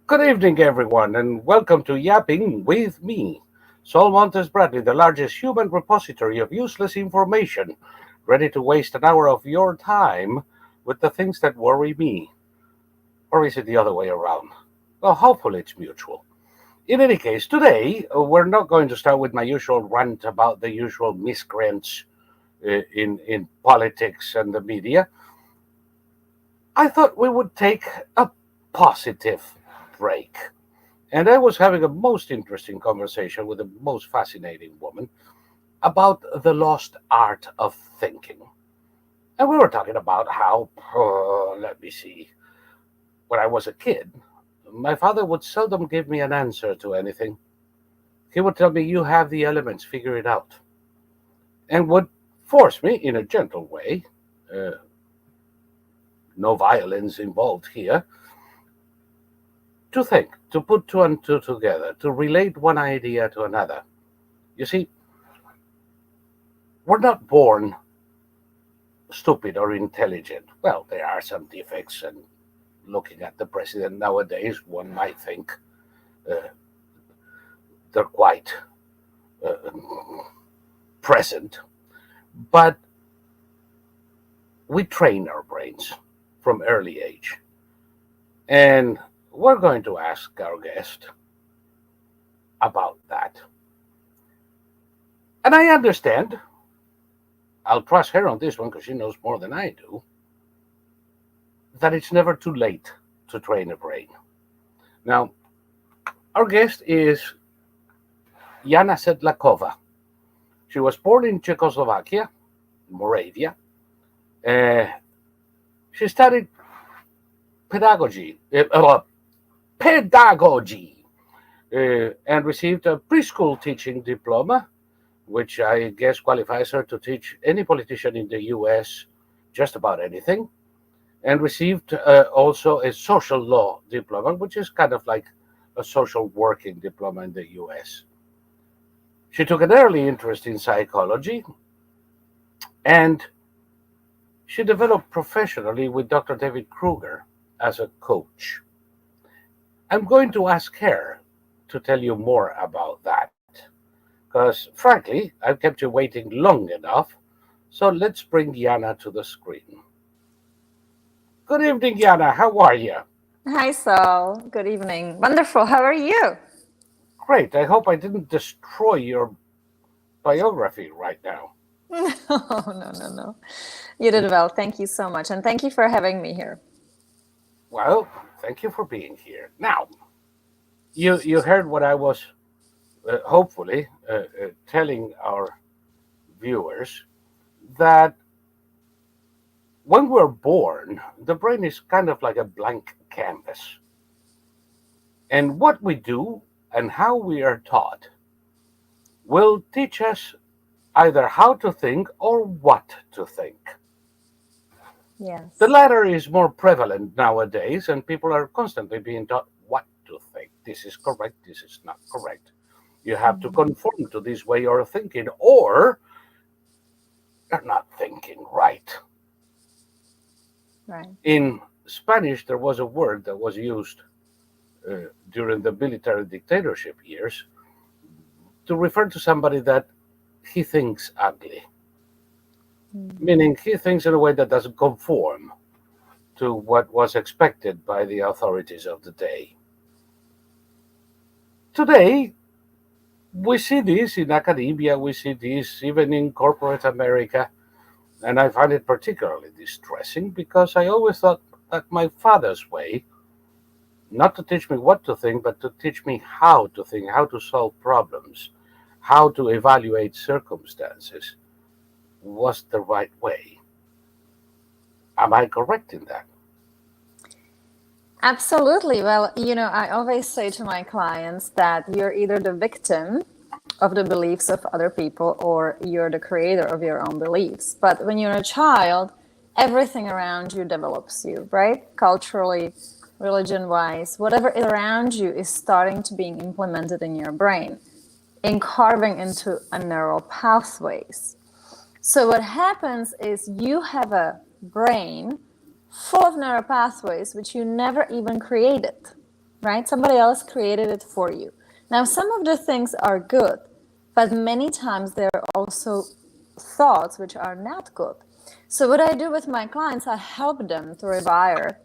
Good evening, everyone, and welcome to Yapping with me, Saul Montes-Bradley, the largest human repository of useless information, ready to waste an hour of your time with the things that worry me. Or is it the other way around? Well, hopefully it's mutual. In any case, today we're not going to start with my usual rant about the usual miscreants in politics and the media. I thought we would take a positive break. And I was having a most interesting conversation with a most fascinating woman about the lost art of thinking. And we were talking about how, let me see, when I was a kid, my father would seldom give me an answer to anything. He would tell me, "You have the elements, figure it out," and would force me in a gentle way, uh, no violence involved here, to think, to put two and two together, to relate one idea to another. You see, we're not born stupid or intelligent. Well, there are some defects, and looking at the president nowadays, one might think uh, they're quite uh, present. But we train our brains from early age. And we're going to ask our guest about that. And I understand, I'll trust her on this one because she knows more than I do, that it's never too late to train a brain. Now, our guest is Jana Sedlakova. She was born in Czechoslovakia, Moravia. Uh, she studied pedagogy, and received a preschool teaching diploma, which I guess qualifies her to teach any politician in the US just about anything, and received also a social law diploma, which is kind of like a social working diploma in the US. She took an early interest in psychology, and she developed professionally with Dr. David Kruger as a coach. I'm going to ask her to tell you more about that, because frankly, I've kept you waiting long enough. So let's bring Jana to the screen. Good evening, Jana. How are you? Hi, Saul. Good evening. Wonderful. How are you? Great. I hope I didn't destroy your biography right now. No. You did well. Thank you so much. And thank you for having me here. Well, thank you for being here. Now, you heard what I was hopefully telling our viewers, that when we're born, the brain is kind of like a blank canvas. And what we do and how we are taught will teach us either how to think or what to think. The Yes. latter is more prevalent nowadays, and people are constantly being taught what to think. This is correct, this is not correct. You have to Mhm. conform to this way you're thinking, or you're not thinking right. Right. In Spanish, there was a word that was used during the military dictatorship years to refer to somebody that he thinks ugly, Mm. meaning he thinks in a way that doesn't conform to what was expected by the authorities of the day. Today, we see this in academia, we see this even in corporate America, and I find it particularly distressing because I always thought that my father's way, not to teach me what to think, but to teach me how to think, how to solve problems, how to evaluate circumstances, was the right way. Am I correct in that? Absolutely. Well, I always say to my clients that you're either the victim of the beliefs of other people or you're the creator of your own beliefs. But when you're a child, everything around you develops you, right? Culturally, religion wise, whatever is around you is starting to being implemented in your brain, in carving into a neural pathways. So what happens is you have a brain full of neural pathways which you never even created. right? Somebody else created it for you. Now, some of the things are good, but many times there are also thoughts which are not good. So what I do with my clients, I help them to rewire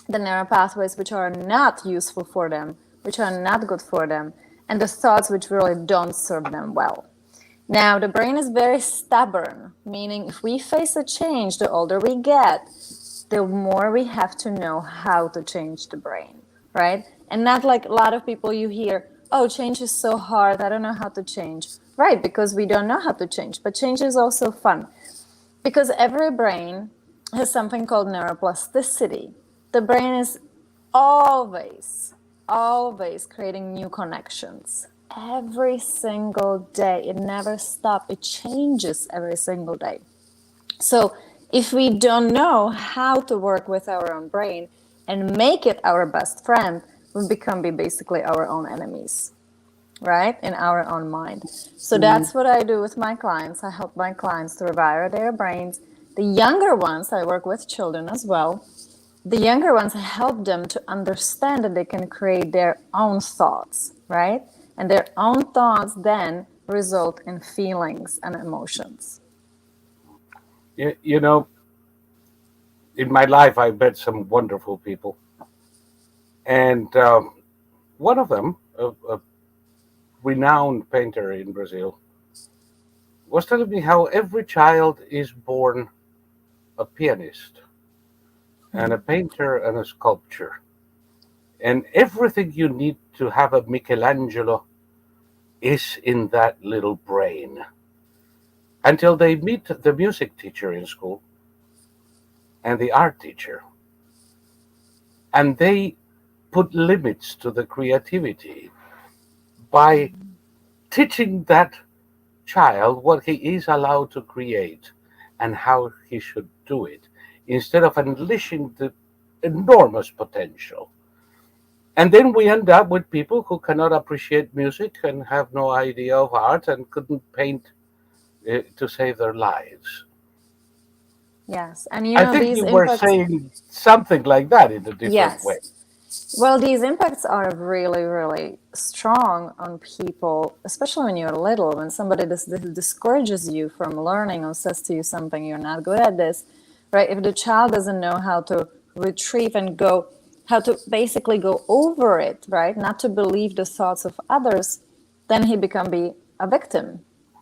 the neural pathways which are not useful for them, which are not good for them, and the thoughts which really don't serve them well. Now, the brain is very stubborn, meaning if we face a change, the older we get, the more we have to know how to change the brain, right? And not like a lot of people you hear, oh, change is so hard, I don't know how to change. Right, because we don't know how to change, but change is also fun. Because every brain has something called neuroplasticity. The brain is always, always creating new connections. Every single day. It never stops. It changes every single day. So if we don't know how to work with our own brain and make it our best friend, we become basically our own enemies, right? In our own mind. So that's what I do with my clients. I help my clients to rewire their brains. The younger ones, I work with children as well. The younger ones, I help them to understand that they can create their own thoughts, right? And their own thoughts then result in feelings and emotions. You know, in my life, I met some wonderful people. And one of them, a renowned painter in Brazil, was telling me how every child is born a pianist and a painter and a sculptor. And everything you need to have a Michelangelo is in that little brain until they meet the music teacher in school and the art teacher. And they put limits to the creativity by teaching that child what he is allowed to create and how he should do it instead of unleashing the enormous potential. And then we end up with people who cannot appreciate music and have no idea of art and couldn't paint to save their lives. Yes, and I think these you were impacts, saying something like that in a different way. yes. Well, these impacts are really, really strong on people, especially when you're little, when somebody discourages you from learning or says to you something, you're not good at this, right? If the child doesn't know how to retrieve and go, how to basically go over it, right? Not to believe the thoughts of others, then he becomes a victim.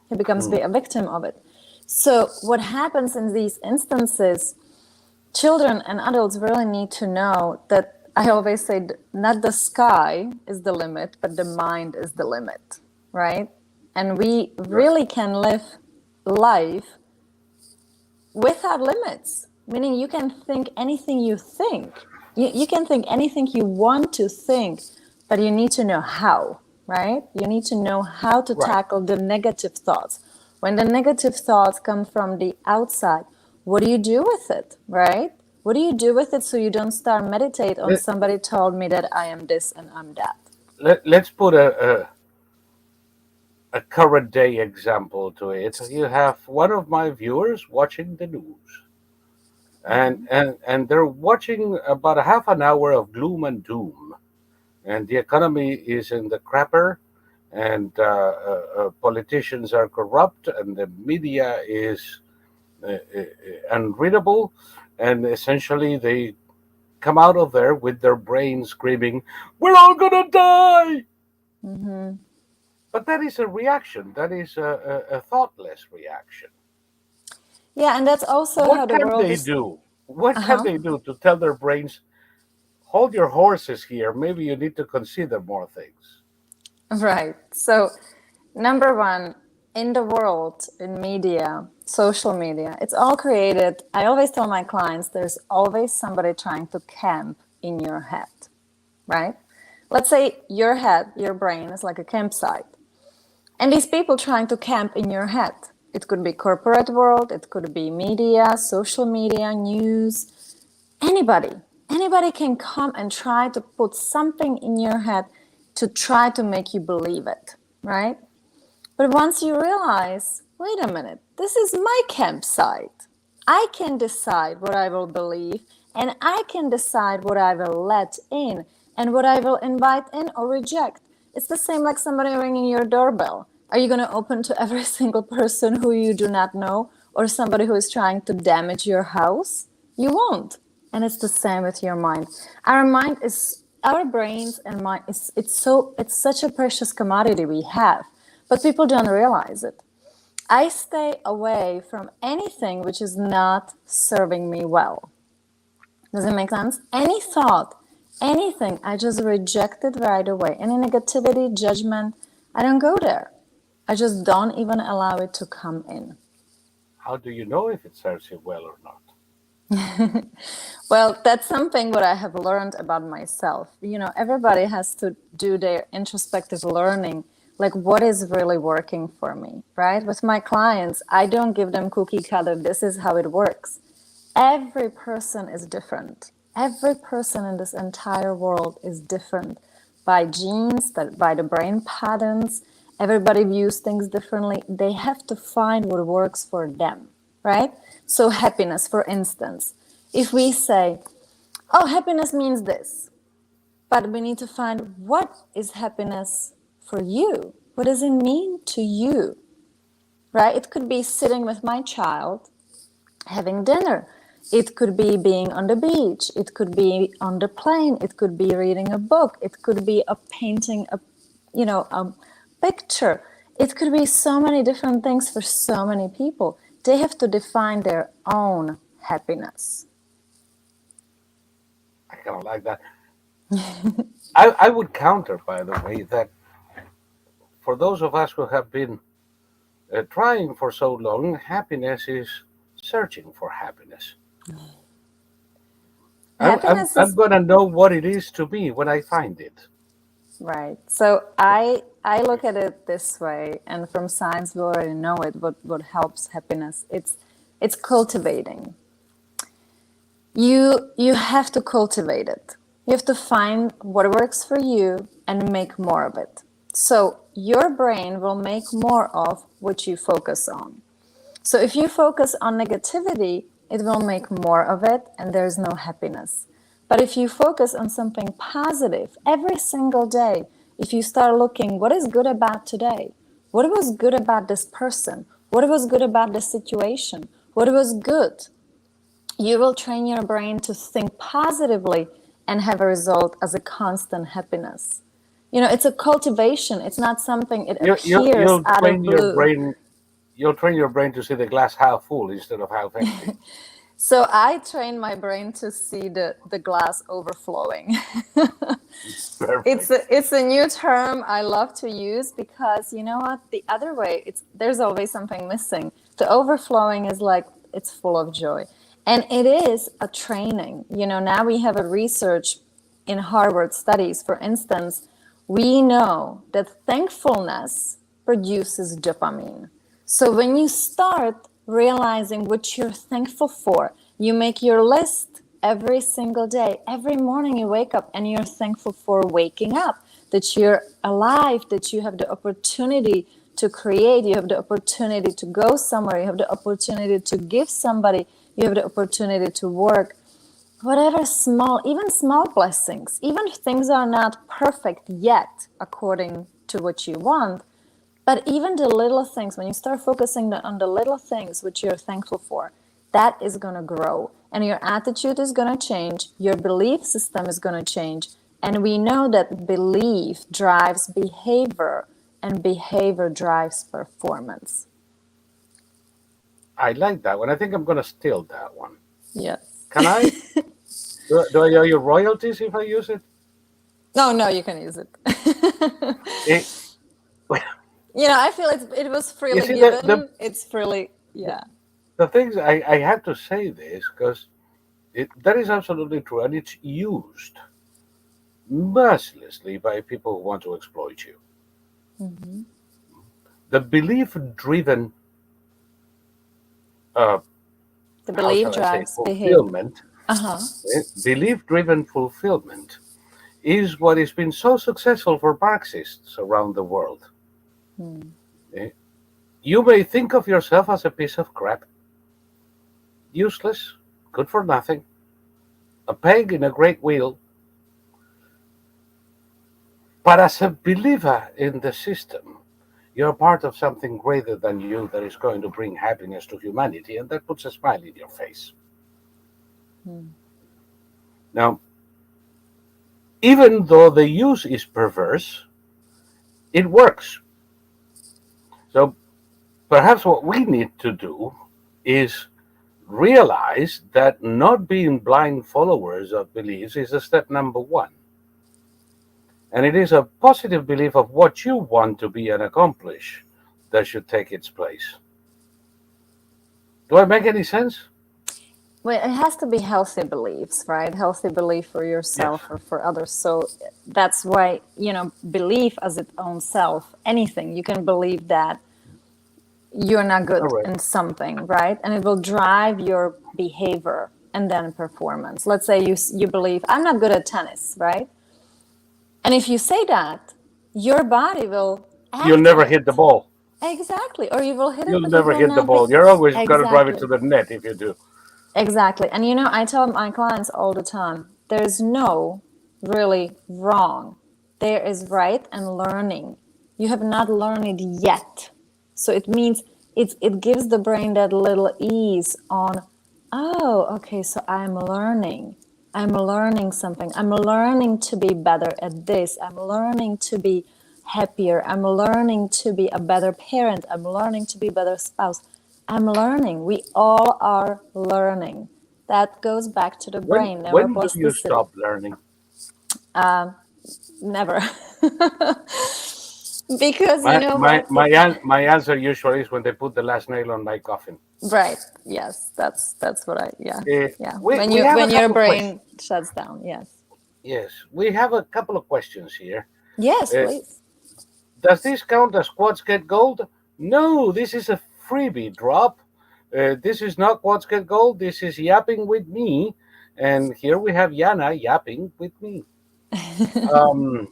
He becomes a victim of it. So what happens in these instances, children and adults really need to know that I always say not the sky is the limit, but the mind is the limit, right? And we really can live life without limits, meaning you can think anything you think. You can think anything you want to think, but you need to know how, right? You need to know how to Right. tackle the negative thoughts. When the negative thoughts come from the outside, what do you do with it, right? What do you do with it so you don't start meditate on Let, somebody told me that I am this and I'm that? let's put a current day example to it. You have one of my viewers watching the news, and they're watching about a half an hour of gloom and doom, and the economy is in the crapper, and politicians are corrupt, and the media is unreadable, and essentially they come out of there with their brains screaming, "We're all gonna die!" Mm-hmm. But that is a reaction. That is a thoughtless reaction. Yeah, and that's also how What the can world they is. do? What can Uh-huh. they do to tell their brains, hold your horses here? Maybe you need to consider more things. Right. So, number one, in the world, in media, social media, it's all created. I always tell my clients there's always somebody trying to camp in your head, right? Let's say your head, your brain is like a campsite. And these people trying to camp in your head. It could be corporate world, it could be media, social media, news, anybody. Anybody can come and try to put something in your head to try to make you believe it, right? But once you realize, wait a minute, this is my campsite. I can decide what I will believe and I can decide what I will let in. and what I will invite in or reject. It's the same like somebody ringing your doorbell. Are you going to open to every single person who you do not know, or somebody who is trying to damage your house? You won't. And it's the same with your mind. Our brains and mind, it's such a precious commodity we have, but people don't realize it. I stay away from anything which is not serving me well. Does it make sense? Any thought, anything, I just reject it right away. Any negativity, judgment, I don't go there. I just don't even allow it to come in. How do you know if it serves you well or not? Well, that's something what I have learned about myself. Everybody has to do their introspective learning, like what is really working for me, right? With my clients, I don't give them cookie cutter, this is how it works. Every person is different. Every person in this entire world is different by genes, by the brain patterns. Everybody views things differently. They have to find what works for them, right? So happiness, for instance, if we say, oh, happiness means this, but we need to find what is happiness for you. What does it mean to you, right? It could be sitting with my child, having dinner. It could be being on the beach. It could be on the plane. It could be reading a book. It could be painting a picture. It could be so many different things for so many people. They have to define their own happiness. I kind of like that. I would counter, by the way, that for those of us who have been trying for so long, happiness is searching for happiness. I'm going to know what it is to me when I find it. Right. So I look at it this way, and from science we already know it. What helps happiness? It's cultivating. You have to cultivate it. You have to find what works for you and make more of it. So your brain will make more of what you focus on. So if you focus on negativity, it will make more of it, and there's no happiness. But if you focus on something positive every single day, if you start looking, what is good about today? What was good about this person? What was good about this situation? What was good? You will train your brain to think positively and have a result as a constant happiness. It's a cultivation. It's not something it appears out of blue. You'll train your brain to see the glass half full instead of half empty. So I train my brain to see the glass overflowing. It's a new term I love to use, because you know what? The other way, there's always something missing. The overflowing is like it's full of joy. And it is a training. Now we have a research in Harvard studies, for instance, we know that thankfulness produces dopamine. So when you start realizing what you're thankful for, you make your list every single day. Every morning you wake up and you're thankful for waking up, that you're alive, that you have the opportunity to create, you have the opportunity to go somewhere, you have the opportunity to give somebody, you have the opportunity to work. Whatever even small blessings, even if things are not perfect yet according to what you want, but even the little things, when you start focusing on the little things which you're thankful for, that is going to grow. And your attitude is going to change. Your belief system is going to change. And we know that belief drives behavior, and behavior drives performance. I like that one. I think I'm going to steal that one. Yes. Can I? Do I owe you royalties if I use it? No, you can use it. I feel it was freely given. It's freely, yeah. The things I have to say this because that is absolutely true, and it's used mercilessly by people who want to exploit you. Mm-hmm. The belief-driven the belief drives fulfillment. Belief-driven fulfillment is what has been so successful for Marxists around the world. You may think of yourself as a piece of crap, useless, good for nothing, a peg in a great wheel, But as a believer in the system, you're part of something greater than you that is going to bring happiness to humanity, and that puts a smile in your face. Now, even though the use is perverse, it works. So perhaps what we need to do is realize that not being blind followers of beliefs is a step number one. And it is a positive belief of what you want to be and accomplish that should take its place. Do I make any sense? Well, it has to be healthy beliefs, right? Healthy belief for yourself Yes. or for others. So that's why, belief as its own self, anything, you can believe that you're not good All right. in something, right? And it will drive your behavior and then performance. Let's say you believe, I'm not good at tennis, right? And if you say that, your body will You'll act on never hit the it. ball. Exactly. Or you will hit it, You'll but it never will hit the not be. ball. You're always going to drive it to Exactly. the net if you do. Exactly. And I tell my clients all the time, there's no really wrong. There is right and learning. You have not learned it yet. So it means it gives the brain that little ease on, oh, okay, so I'm learning. I'm learning something. I'm learning to be better at this. I'm learning to be happier. I'm learning to be a better parent. I'm learning to be a better spouse. I'm learning. We all are learning. That goes back to the When brain, when do you neuroplasticity. stop learning? Never. Because you My know my what? my my answer usually is when they put the last nail on my coffin. Right. Yes. That's what I. Yeah. Uh, Yeah. we When we have a your couple of questions. brain shuts down. Yes. Yes, we have a couple of questions here. Yes, Uh, please. does this count as Quads Get Gold? No, this is a freebie drop. This is not Quads Get Gold. This is Yapping with me, and here we have Jana yapping with me. Um,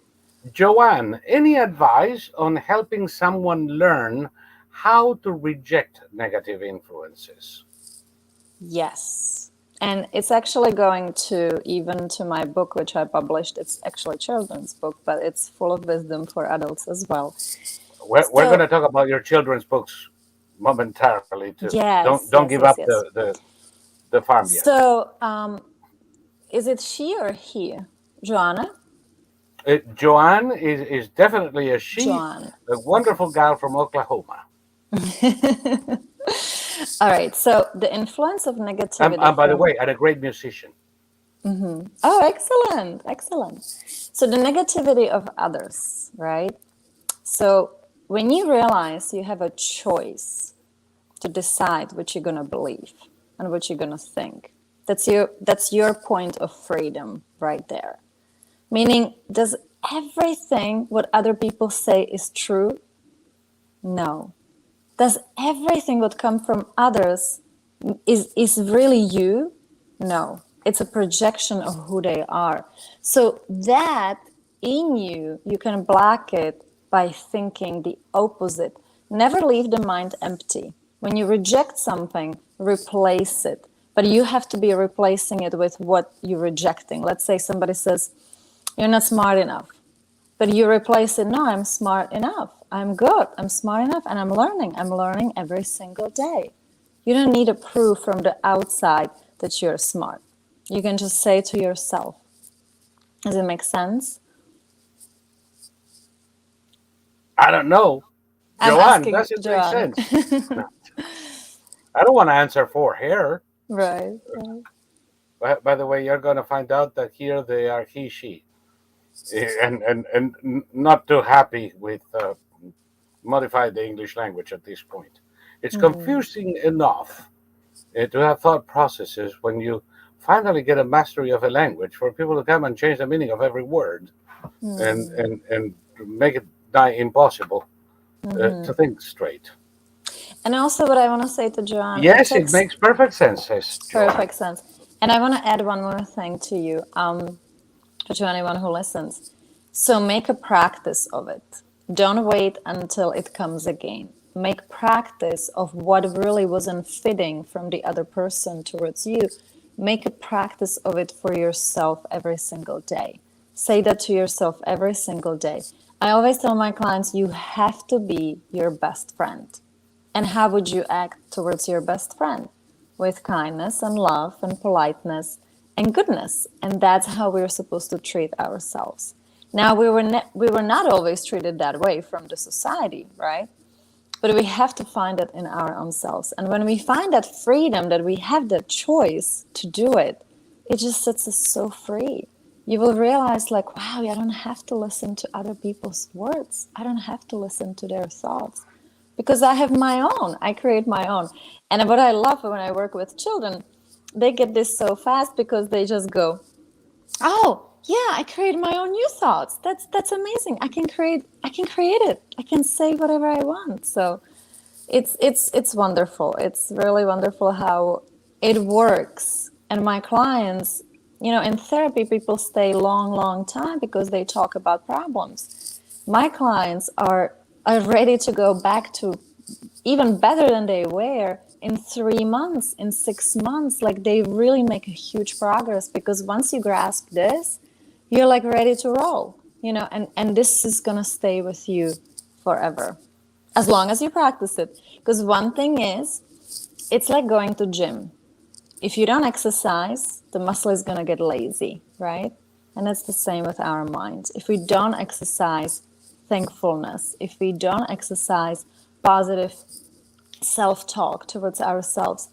Joanne, any advice on helping someone learn how to reject negative influences? Yes. And it's actually going to even to my book, which I published. It's actually a children's book, but it's full of wisdom for adults as well. We're going So to talk about your children's books momentarily too. Don't yes, don't yes, give yes, up yes. the farm yet. So is it she or he? Joanna? Joanne is definitely a she, Joanne. a wonderful gal from Oklahoma. All right. So the influence of negativity And by the from. way, and a great musician. Oh, excellent. Excellent. So the negativity of others, right? So when you realize you have a choice to decide what you're going to believe and what you're going to think, that's your point of freedom right there. Meaning, does everything what other people say is true? No. Does everything what come from others is really you? No. It's a projection of who they are. So that in you, you can block it by thinking the opposite. Never leave the mind empty. When you reject something, replace it. But you have to be replacing it with what you're rejecting. Let's say somebody says, you're not smart enough. But you replace it, no, I'm smart enough. I'm good. I'm smart enough and I'm learning. I'm learning every single day. You don't need a proof from the outside that you're smart. You can just say to yourself. Does it make sense? I don't know. I'm Joanne, asking does it make Joanne. sense? I don't want to answer for her. Right, right. By the way, you're going to find out that here they are he, she. And not too happy with modify the English language at this point. It's confusing enough to have thought processes when you finally get a mastery of a language for people to come and change the meaning of every word and make it nigh impossible to think straight. And also what I want to say to Joanne, it Yes, it takes makes perfect sense, says Joanne. perfect sense. And I want to add one more thing to you, to anyone who listens. So make a practice of it. Don't wait until it comes again. Make practice of what really wasn't fitting from the other person towards you. Make a practice of it for yourself every single day. Say that to yourself every single day. I always tell my clients, you have to be your best friend. And how would you act towards your best friend? With kindness and love and politeness and goodness. And that's how we're supposed to treat ourselves. Now, we were not always treated that way from the society, right? But we have to find it in our own selves. And when we find that freedom, that we have the choice to do it, it just sets us so free. You will realize, like, wow, I don't have to listen to other people's words. I don't have to listen to their thoughts because I have my own. I create my own. And what I love when I work with children, they get this so fast because they just go, oh, yeah, I create my own new thoughts. That's amazing. I can create it. I can say whatever I want. So it's wonderful. It's really wonderful how it works. And my clients, in therapy, people stay long time because they talk about problems. My clients are ready to go back to even better than they were in 3 months, in 6 months. Like, they really make a huge progress because once you grasp this, you're like ready to roll, and this is gonna stay with you forever, as long as you practice it. Because one thing is, it's like going to gym. If you don't exercise, the muscle is gonna get lazy, right? And it's the same with our minds. If we don't exercise thankfulness, if we don't exercise positive self-talk towards ourselves,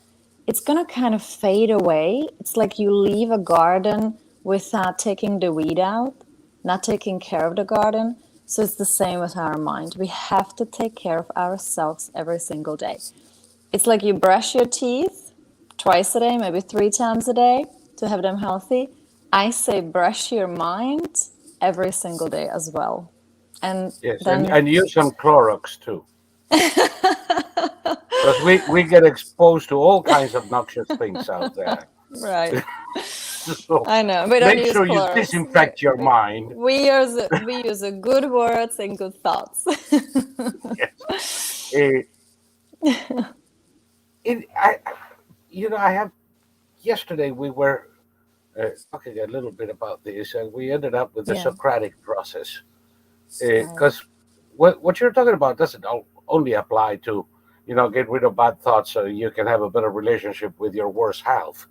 it's gonna kind of fade away. It's like you leave a garden without taking the weed out, not taking care of the garden. So it's the same with our mind. We have to take care of ourselves every single day. It's like you brush your teeth twice a day, maybe 3 times a day to have them healthy. I say brush your mind every single day as well. And Yes, then and use some Clorox too. Because we get exposed to all kinds of noxious things out there. right. So I know. We don't make use sure you Clorox. disinfect your mind. We use a good words and good thoughts. Yes. I have. Yesterday we were talking a little bit about this, and we ended up with the Yeah. Socratic process. Because what you're talking about doesn't only apply to, get rid of bad thoughts so you can have a better relationship with your worse half.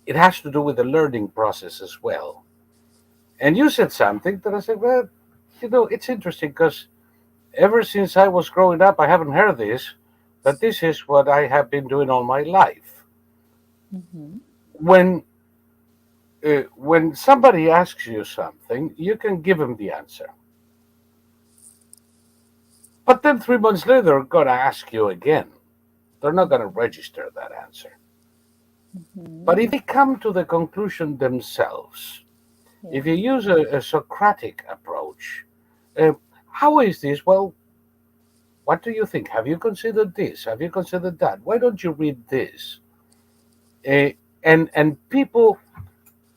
It has to do with the learning process as well. And you said something that I said, well, it's interesting because ever since I was growing up, I haven't heard this, but this is what I have been doing all my life. Mm-hmm. When somebody asks you something, you can give them the answer. But then 3 months later, they're going to ask you again. They're not going to register that answer. Mm-hmm. But if they come to the conclusion themselves, if you use a Socratic approach, how is this? Well, what do you think? Have you considered this? Have you considered that? Why don't you read this? And people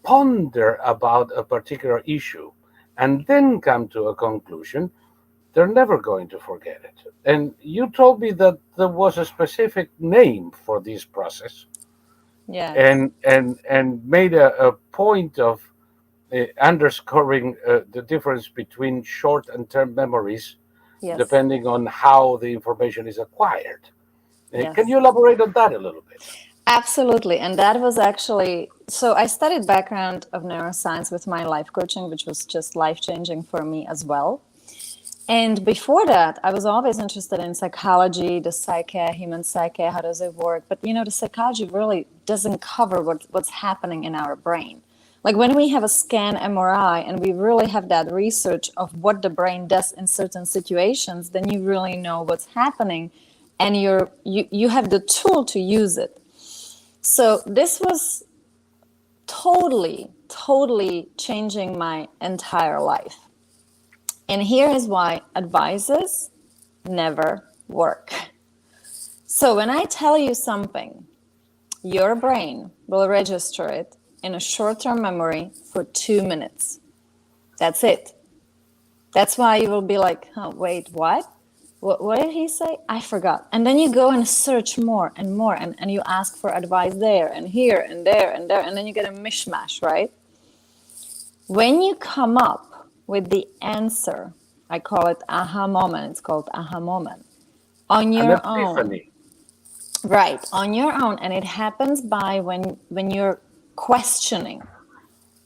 ponder about a particular issue and then come to a conclusion, they're never going to forget it. And you told me that there was a specific name for this process. Yeah. And made a point of underscoring the difference between short and term memories, Yes. depending on how the information is acquired. Yes. Can you elaborate on that a little bit? Absolutely. And that was actually, so I studied background of neuroscience with my life coaching, which was just life-changing for me as well. And before that, I was always interested in psychology, the psyche, human psyche, how does it work? But, the psychology really doesn't cover what's happening in our brain. Like when we have a scan MRI and we really have that research of what the brain does in certain situations, then you really know what's happening and you have the tool to use it. So this was totally changing my entire life. And here is why advices never work. So when I tell you something, your brain will register it in a short-term memory for 2 minutes. That's it. That's why you will be like, oh, wait, what? What did he say? I forgot. And then you go and search more and more, and you ask for advice there and here and there and there, and then you get a mishmash, right? When you come up with the answer, I call it aha moment. It's called aha moment on An your own. epiphany. Right, on your own, and it happens by when you're questioning,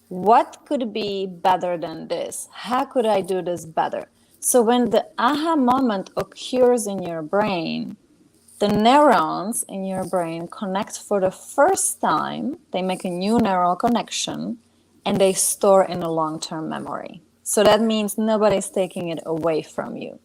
what could be better than this? How could I do this better? So when the aha moment occurs in your brain, the neurons in your brain connect for the first time, they make a new neural connection, and they store in a long-term memory. So that means nobody's taking it away from you.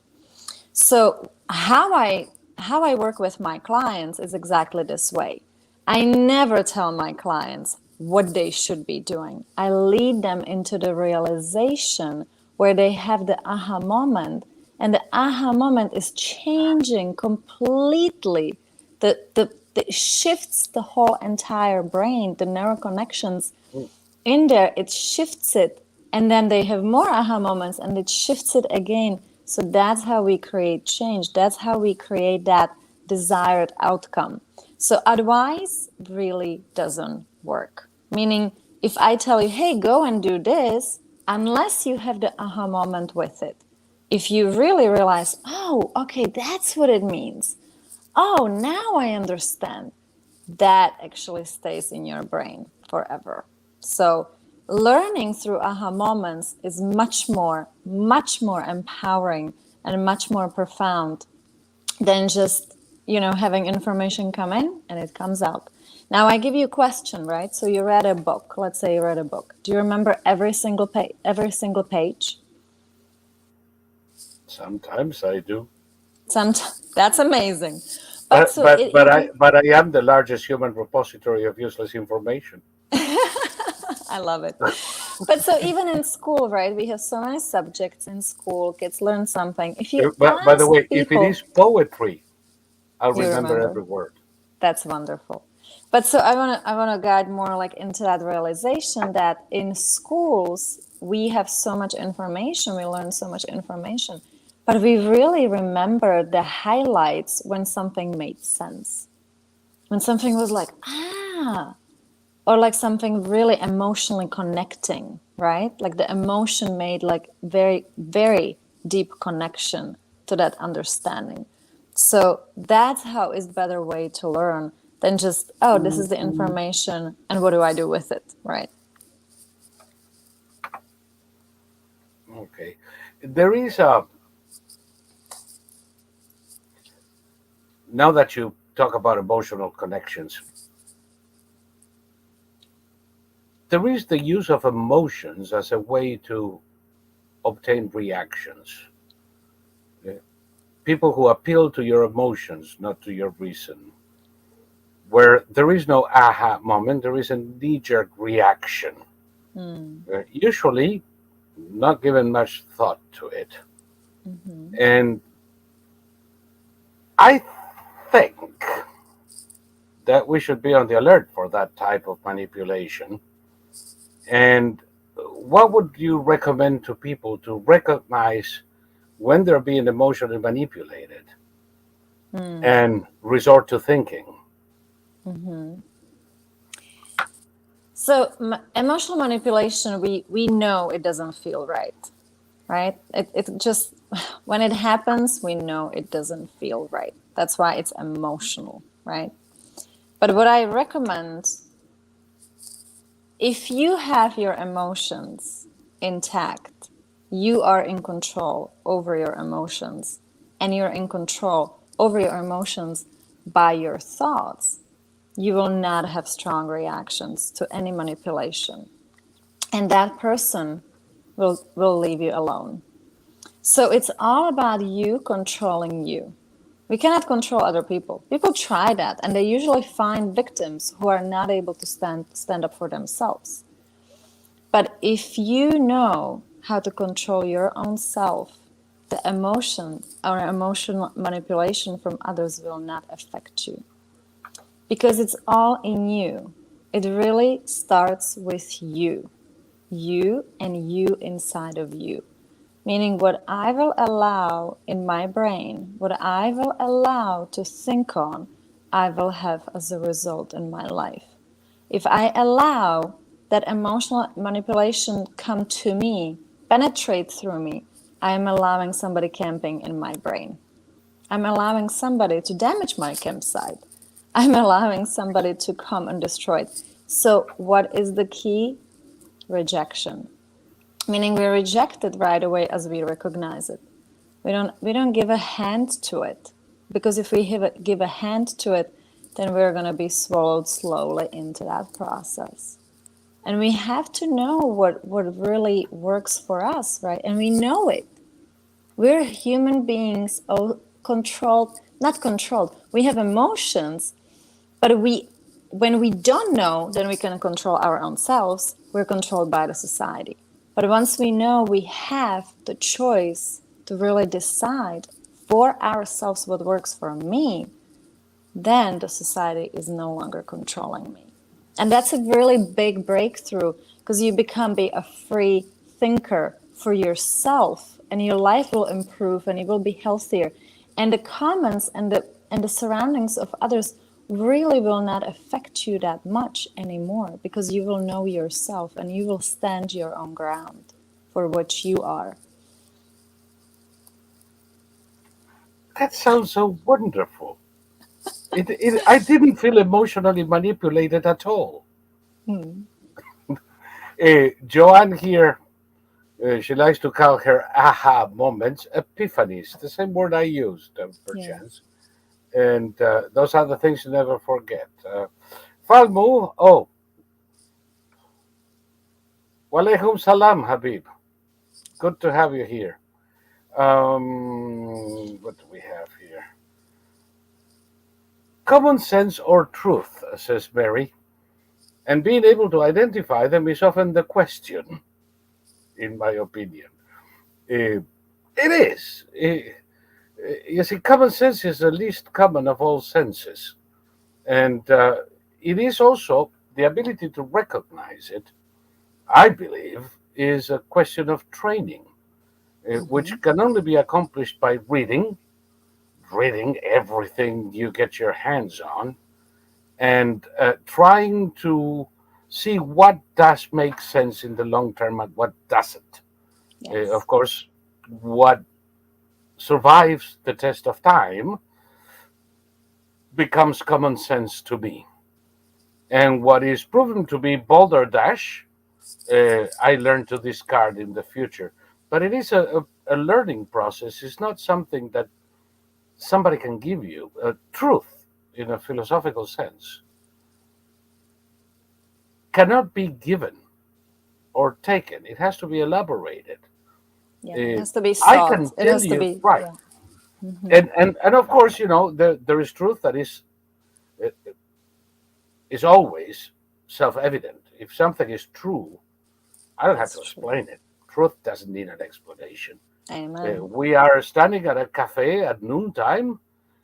So how I work with my clients is exactly this way. I never tell my clients what they should be doing. I lead them into the realization where they have the aha moment, and the aha moment is changing completely. The shifts the whole entire brain, the neural connections Mm. in there, it shifts it, and then they have more aha moments and it shifts it again. So that's how we create change. That's how we create that desired outcome. So advice really doesn't work. Meaning, if I tell you, hey, go and do this, unless you have the aha moment with it, if you really realize, oh, okay, that's what it means. Oh, now I understand, that actually stays in your brain forever. So learning through aha moments is much more empowering and much more profound than just, having information come in and it comes out. Now I give you a question, right? So you read a book. Let's say you read a book. Do you remember every single page? Every single page? Sometimes I do. That's amazing. But But so but it but I even but I am the largest human repository of useless information. I love it. But so even in school, right? We have so many subjects in school. Kids learn something. If you But by the ask way, if it people, is poetry, I'll you remember remember. every word. That's wonderful. But so I wanna guide more like into that realization that in schools we have so much information, we learn so much information, but we really remember the highlights when something made sense. When something was like, or like something really emotionally connecting, right? Like the emotion made like very, very deep connection to that understanding. So that's how is better way to learn than just, oh, this is the information and what do I do with it, right? Okay. There is a Now that you talk about emotional connections, there is the use of emotions as a way to obtain reactions. Uh, People who appeal to your emotions, not to your reason. Where there is no aha moment, there is a knee jerk reaction. Usually, not given much thought to it. And I think that we should be on the alert for that type of manipulation. And what would you recommend to people to recognize when they're being emotionally manipulated and resort to thinking? So emotional manipulation, we know it doesn't feel right, right? It just, when it happens, we know it doesn't feel right. That's why it's emotional, right? But what I recommend, if you have your emotions intact, you are in control over your emotions, and you're in control over your emotions by your thoughts, you will not have strong reactions to any manipulation. And that person will leave you alone. So it's all about you controlling you. We cannot control other people. People try that, and they usually find victims who are not able to stand up for themselves. But if you know how to control your own self, the emotion or emotional manipulation from others will not affect you. Because it's all in you. It really starts with you. You and you inside of you. Meaning, what I will allow in my brain, what I will allow to think on, I will have as a result in my life. If I allow that emotional manipulation come to me, penetrate through me, I'm allowing somebody camping in my brain. I'm allowing somebody to damage my campsite. I'm allowing somebody to come and destroy it. So what is the key? Rejection. Meaning we reject it right away as we recognize it. We don't give a hand to it. Because if we give a hand to it, then we're going to be swallowed slowly into that process. And we have to know what really works for us, right? And we know it. We're human beings, controlled, not controlled. We have emotions, but when we don't know, then we can control our own selves. We're controlled by the society. But once we know, we have the choice to really decide for ourselves what works for me, then the society is no longer controlling me. And that's a really big breakthrough because you become a free thinker for yourself and your life will improve and you will be healthier. And the comments and the surroundings of others really will not affect you that much anymore because you will know yourself and you will stand your own ground for what you are. That sounds so wonderful. I didn't feel emotionally manipulated at all. Hmm. Joanne here, she likes to call her aha moments epiphanies, the same word I used, Yeah. perchance. And those are the things you never forget. Falmu, oh, walaikum salam, Habib. Good to have you here. What do we have here? Common sense or truth, says Mary, and being able to identify them is often the question, in my opinion. Uh, it is. You see, common sense is the least common of all senses. And it is also the ability to recognize it, I believe, is a question of training, Mm-hmm. which can only be accomplished by reading everything you get your hands on, and trying to see what does make sense in the long term and what doesn't. Of Yes. course, what survives the test of time becomes common sense to me. And what is proven to be balderdash, I learn to discard in the future. But it is a learning process. It's not something that somebody can give you. Truth, in a philosophical sense, cannot be given or taken. It has to be elaborated. Yeah. It Uh, has to be I can sought. It tell has to you, be, right, yeah. Mm-hmm. and of course, there is truth that uh, is always self-evident. If something is true, I don't have That's to true. explain it. Truth doesn't need an explanation. Amen. We are standing at a cafe at noontime,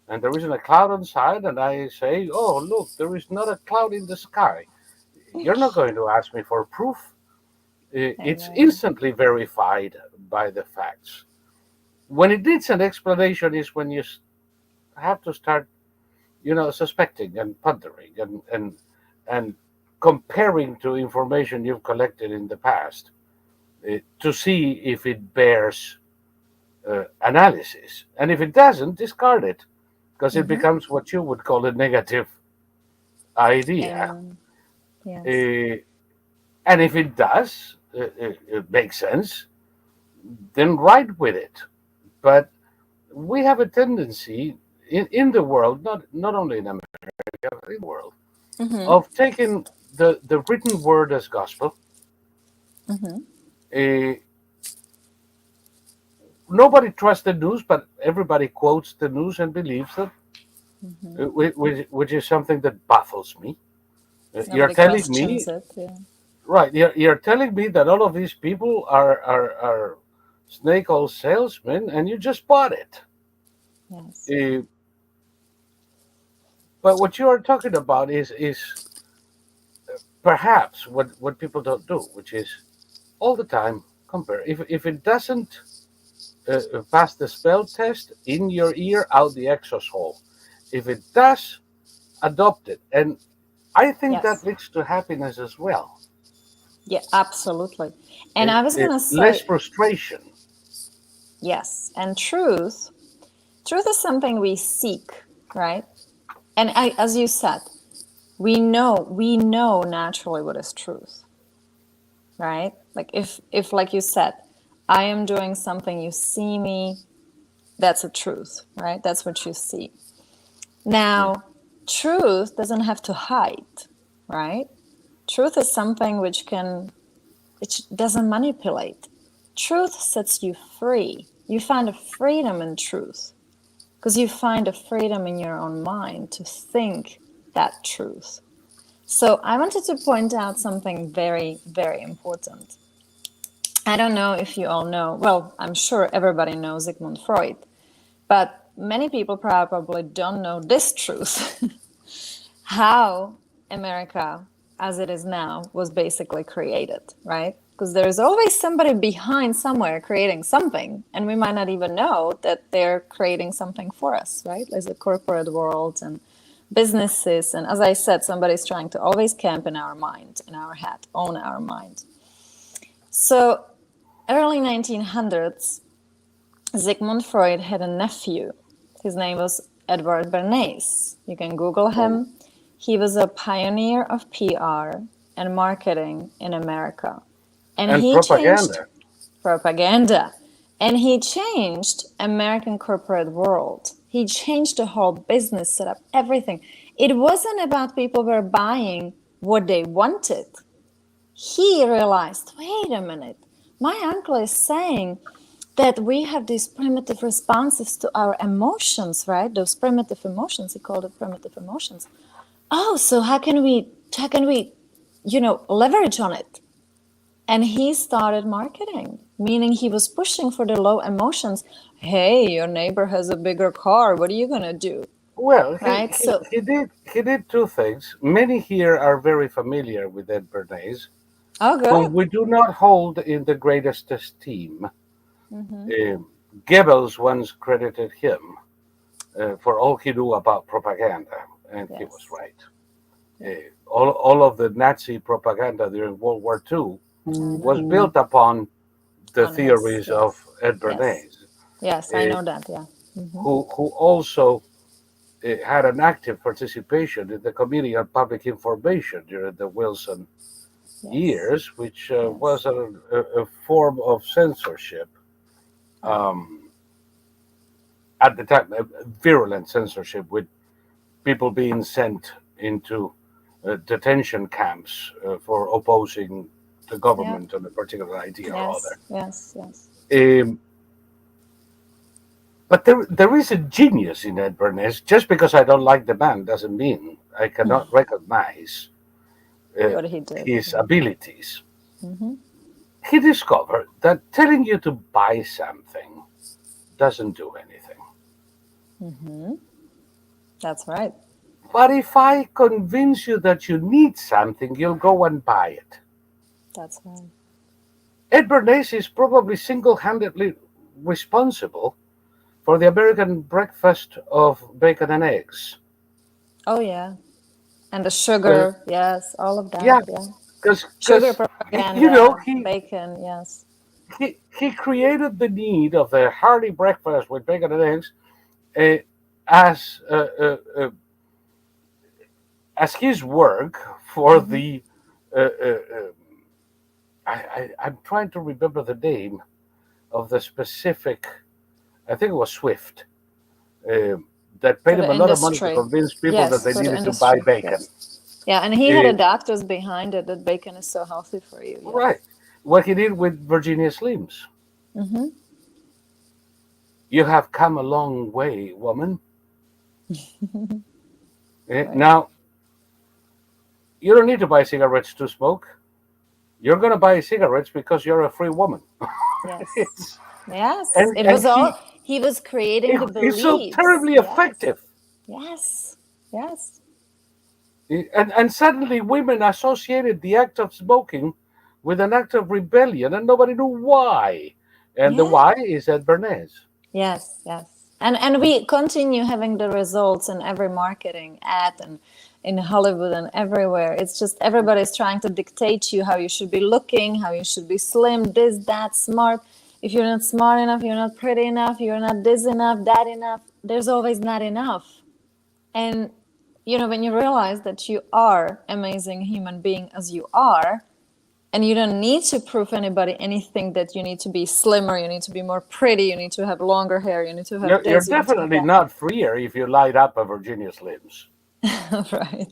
and there isn't a cloud on side, and I say, "Oh, look, there is not a cloud in the sky." You're not going to ask me for proof. It's Amen. instantly verified by the facts. When it needs an explanation is when you have to start, suspecting and pondering and comparing to information you've collected in the past to see if it bears analysis. And if it doesn't, discard it because it Mm-hmm. becomes what you would call a negative idea. Amen. Yes. Uh, and if it does make sense, then write with it. But we have a tendency in the world, not only in America, but in the world, Mm-hmm. of taking the written word as gospel. Mm-hmm. Uh, Nobody trusts the news, but everybody quotes the news and believes it, Mm-hmm. which is something that baffles me. You're Nobody telling questions me, it. Yeah. right? You're telling me that all of these people are snake oil salesmen, and you just bought it. Yes. Uh, but what you are talking about is perhaps what people don't do, which is all the time compare. If it doesn't pass the spell test, in your ear, out the exhaust hole. If it does, adopt it. And I think that Yes. leads to happiness as well. Yeah, absolutely. And I was going to Less say, frustration. yes, and truth is something we seek, right? And as you said, we know naturally what is truth, right? Like if like you said, I am doing something, you see me, that's a truth, right? That's what you see. Mm. Now, truth doesn't have to hide, right? Truth is something which doesn't manipulate. Truth sets you free. You find a freedom in truth because you find a freedom in your own mind to think that truth. So I wanted to point out something very, very important. I don't know if you all know, well, I'm sure everybody knows Sigmund Freud, but many people probably don't know this truth. How America, as it is now, was basically created, right? Because there's always somebody behind somewhere creating something, and we might not even know that they're creating something for us, right? There's the corporate world and businesses, and as I said, somebody's trying to always camp in our mind, in our head, own our mind. So, early 1900s, Sigmund Freud had a nephew. His name was Edward Bernays. You can Google Oh. him. He was a pioneer of PR and marketing in America. And And he changed propaganda. propaganda. And he changed American corporate world. He changed the whole business setup, everything. It wasn't about people were buying what they wanted. He realized, wait a minute, my uncle is saying that we have these primitive responses to our emotions, right? Those primitive emotions, he called it primitive emotions. Oh, so how can we leverage on it? And he started marketing, meaning he was pushing for the low emotions. Hey, your neighbor has a bigger car. What are you gonna do? Well, Right? So, he did two things. Many here are very familiar with Ed Bernays, oh, whom good. we do not hold in the greatest esteem. Mm-hmm. Goebbels once credited him for all he knew about propaganda, and he was Yes. right. Yeah. All of the Nazi propaganda during World War II I was know. built upon the On his, theories of yes. Ed Yes. Bernays, Yes, I uh, know that. Yeah. Mm-hmm. who also had an active participation in the Committee on Public Information during the Wilson Yes. years, which Yes. was a form of censorship Yeah. um, at the time, virulent censorship, with people being sent into detention camps for opposing the Yeah. government on a particular idea or other. Yes. Yes. Yes. Um, but there is a genius in Ed Bernays. Just because I don't like the man doesn't mean I cannot recognize uh, What he did. his Yeah. abilities. Mm-hmm. He discovered that telling you to buy something doesn't do anything. Mm-hmm. That's right. But if I convince you that you need something, you'll go and buy it. That's right. Ed Bernays is probably single handedly responsible for the American breakfast of bacon and eggs. Oh yeah. And the Uh, sugar. Yes. All of that. yeah, Yeah. Sugar because propaganda. he Bacon. Yes. he created the need of the hearty breakfast with bacon and eggs uh, as as his work for Mm-hmm. the uh, uh, uh, I'm trying to remember the name of the specific. I think it was Swift that For paid him the a lot of money to industry. convince people that Yes. they For the needed to buy industry. bacon. Yes. Yeah. And he had a Uh, doctors behind it that bacon is so healthy for you. Yeah. right, what he did with Virginia Slims. Mm-hmm. You have come a long way, woman. Right. Now you don't need to buy cigarettes to smoke. You're gonna buy cigarettes because you're a free woman. Yes. It's, Yes. It and was all he was creating the he's so beliefs. terribly Yes. effective. Yes. Yes. And suddenly women associated the act of smoking with an act of rebellion, and nobody knew why. And the Yeah. why is at Bernays. Yes. Yes. And we continue having the results in every marketing ad and in Hollywood and everywhere. It's just everybody's trying to dictate to you how you should be looking, how you should be slim, this, that, smart. If you're not smart enough, you're not pretty enough, you're not this enough, that enough, there's always not enough. And, you know, when you realize that you are amazing human being as you are, and you don't need to prove anybody anything that you need to be slimmer, you need to be more pretty, you need to have longer hair, you need to have You're this, you need to have definitely that. not freer if you light up a Virginia Slims. Right.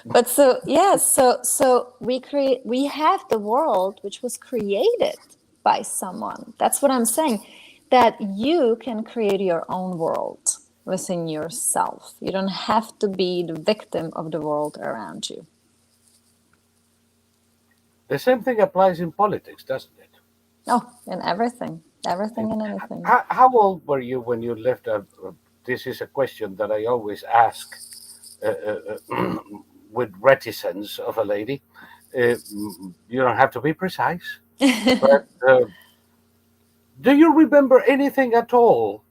But so so we have the world which was created by someone. That's what I'm saying, that you can create your own world within yourself. You don't have to be the victim of the world around you. The same thing applies in politics, doesn't it? Oh, in everything and anything. How old were you when you left? This is a question that I always ask with reticence of a lady. You don't have to be precise, but do you remember anything at all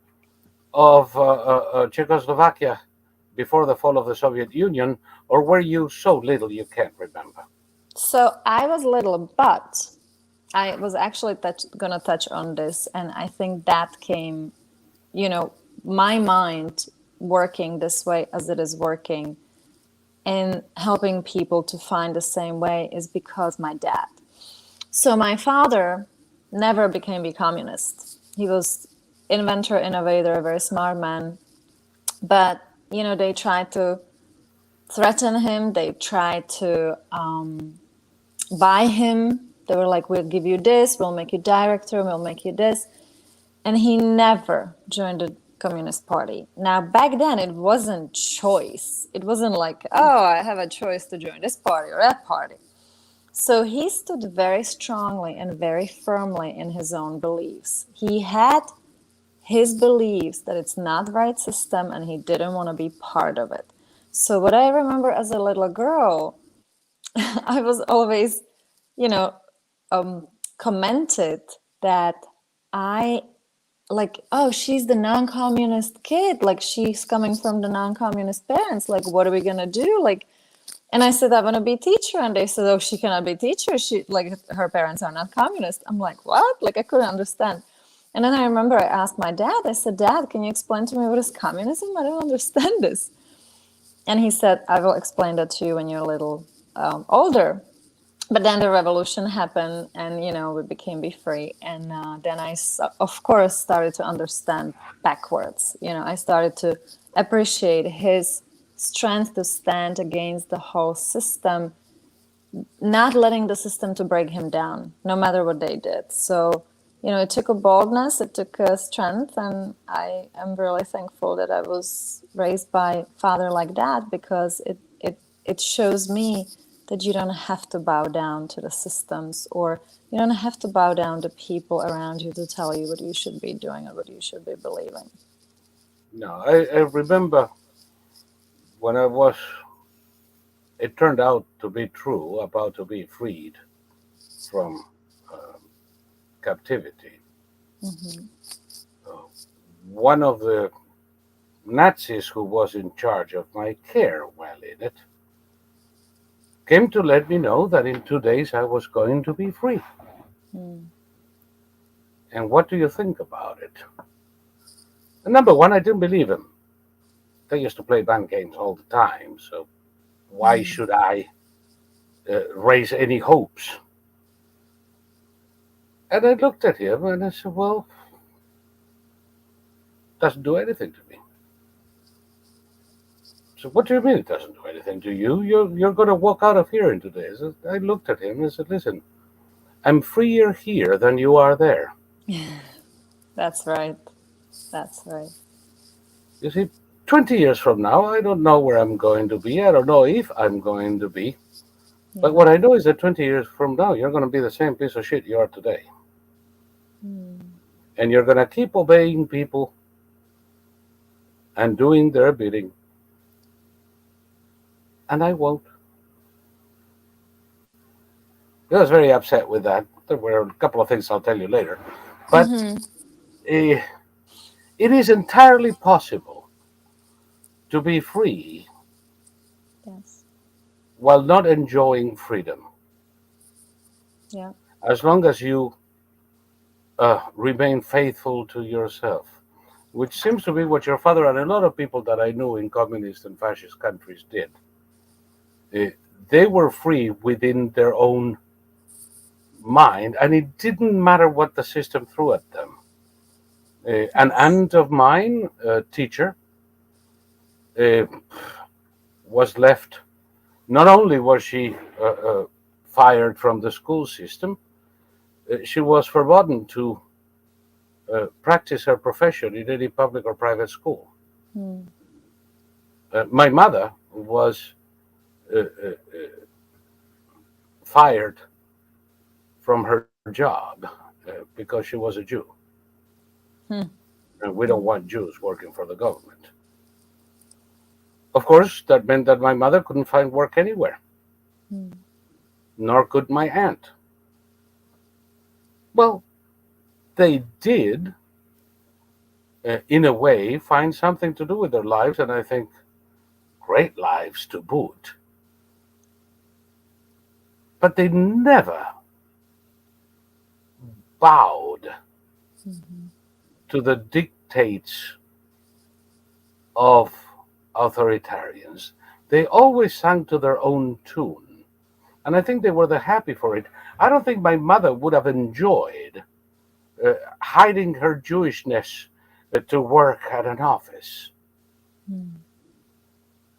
of Czechoslovakia before the fall of the Soviet Union, or were you so little you can't remember? So I was little, but I was actually gonna touch on this, and I think that came, you know, my mind working this way as it is working and helping people to find the same way is because my dad. So my father never became a communist. He was inventor, innovator, a very smart man, but you know, they tried to threaten him. They tried to buy him. They were like, we'll give you this, we'll make you director, we'll make you this. And he never joined the Communist Party. Now, back then, it wasn't choice. It wasn't like, oh, I have a choice to join this party or that party. So he stood very strongly and very firmly in his own beliefs. He had his beliefs that it's not the right system and he didn't want to be part of it. So what I remember as a little girl, I was always, you know, commented that I like, oh, she's the non-communist kid, like she's coming from the non-communist parents, like what are we gonna do? Like, and I said, I want to be teacher, and they said, oh, she cannot be teacher, she like her parents are not communist. I'm like, what? Like I couldn't understand. And then I remember I asked my dad, I said, Dad, can you explain to me what is communism? I don't understand this. And he said, I will explain that to you when you're a little older. But then the revolution happened, and you know, we became be free, and then I of course started to understand backwards. You know, I started to appreciate his strength to stand against the whole system, not letting the system to break him down, no matter what they did. So you know, it took a boldness, it took a strength, and I am really thankful that I was raised by a father like that, because it shows me that you don't have to bow down to the systems, or you don't have to bow down to people around you to tell you what you should be doing or what you should be believing. No, I remember when it turned out to be true, about to be freed from captivity. Mm-hmm. One of the Nazis who was in charge of my care while in it came to let me know that in 2 days I was going to be free. Mm. And what do you think about it? And number one, I didn't believe him. They used to play band games all the time, so why should I raise any hopes? And I looked at him and I said, well, doesn't do anything to me. So what do you mean it doesn't do anything to you? You're going to walk out of here in 2 days. I looked at him and said, listen, I'm freer here than you are there. That's right. That's right. You see, 20 years from now, I don't know where I'm going to be. I don't know if I'm going to be. Yeah. But what I know is that 20 years from now, you're going to be the same piece of shit you are today. And you're going to keep obeying people and doing their bidding. And I won't. I was very upset with that. There were a couple of things I'll tell you later. But it is entirely possible to be free. Yes. while not enjoying freedom. Yeah. As long as you remain faithful to yourself, which seems to be what your father and a lot of people that I knew in communist and fascist countries did. Uh, they were free within their own mind, and it didn't matter what the system threw at them. An Yes. aunt of mine, a teacher, uh, was left. Not only was she fired from the school system, she was forbidden to practice her profession in any public or private school. Mm. My mother was uh, uh, fired from her job because she was a Jew. Hmm. And we don't Mm. want Jews working for the government. Of course, that meant that my mother couldn't find work anywhere, Mm. nor could my aunt. Well, they did, in a way, find something to do with their lives, and I think great lives to boot. But they never bowed Mhm. to the dictates of authoritarians. They always sang to their own tune, and I think they were the happy for it. I don't think my mother would have enjoyed hiding her Jewishness to work at an office. Mm.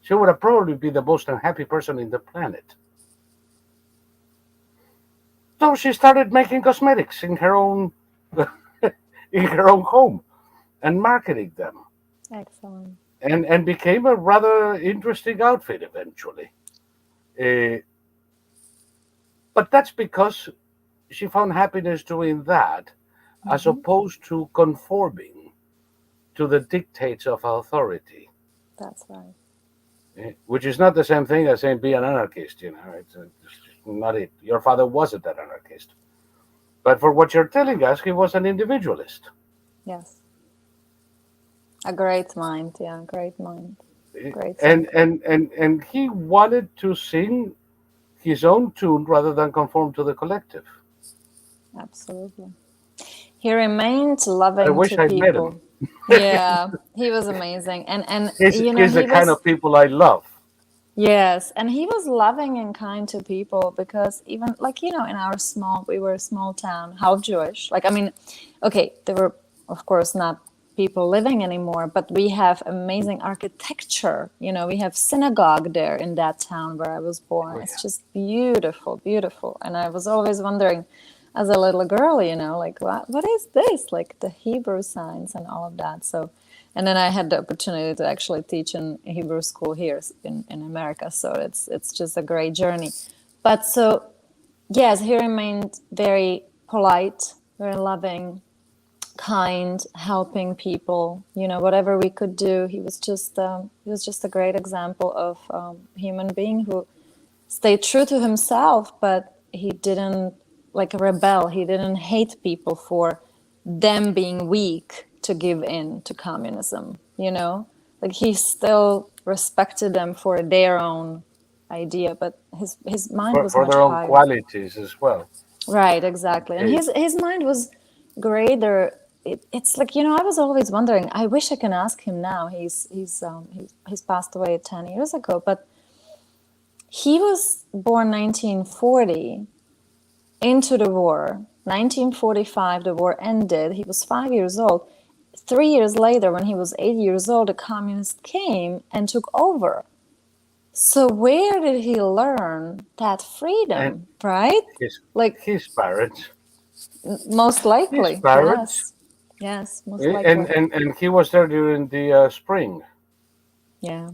She would have probably been the most unhappy person in the planet. So she started making cosmetics in her own in her own home and marketing them, Excellent. and became a rather interesting outfit eventually. Uh, but that's because she found happiness doing that, as Hmm. opposed to conforming to the dictates of authority. That's right. Which is not the same thing as saying be an anarchist. It's not it. Your father wasn't an anarchist, but for what you're telling us, he was an individualist. Yes. A great mind. Yeah. Great mind. Great and thinker. and and and he wanted to sing his own tune rather than conform to the collective. Absolutely. He remained I loving wish to I'd met him. people. Yeah. He was amazing. And He's the he kind was, of people I love. yes, and he was loving and kind to people because even like, in our we were a small town, half Jewish. Like, I mean, okay, there were, of course, not people living anymore, but we have amazing architecture. We have synagogue there in that town where I was born. Oh It's yeah. just beautiful, beautiful. And I was always wondering as a little girl, like, what is this? Like the Hebrew signs and all of that. So, and then I had the opportunity to actually teach in Hebrew school here in America. So it's just a great journey. But so yes, he remained very polite, very loving, kind, helping people. Whatever we could do, he was just a great example of human being who stayed true to himself, but he didn't like rebel. He didn't hate people for them being weak to give in to communism. Like he still respected them for their own idea, but his mind was For much their own higher. qualities as well. Right, exactly. And Eh, his mind was greater. It's like, I was always wondering, I wish I can ask him now. He's passed away 10 years ago, but he was born 1940 into the war. 1945, the war ended. He was 5 years old. 3 years later, when he was 8 years old, the communists came and took over. So where did he learn that and freedom, right? his Like, his parents, most his likely, parents, yes. Yes, most and likely. he was there during the spring. Yeah,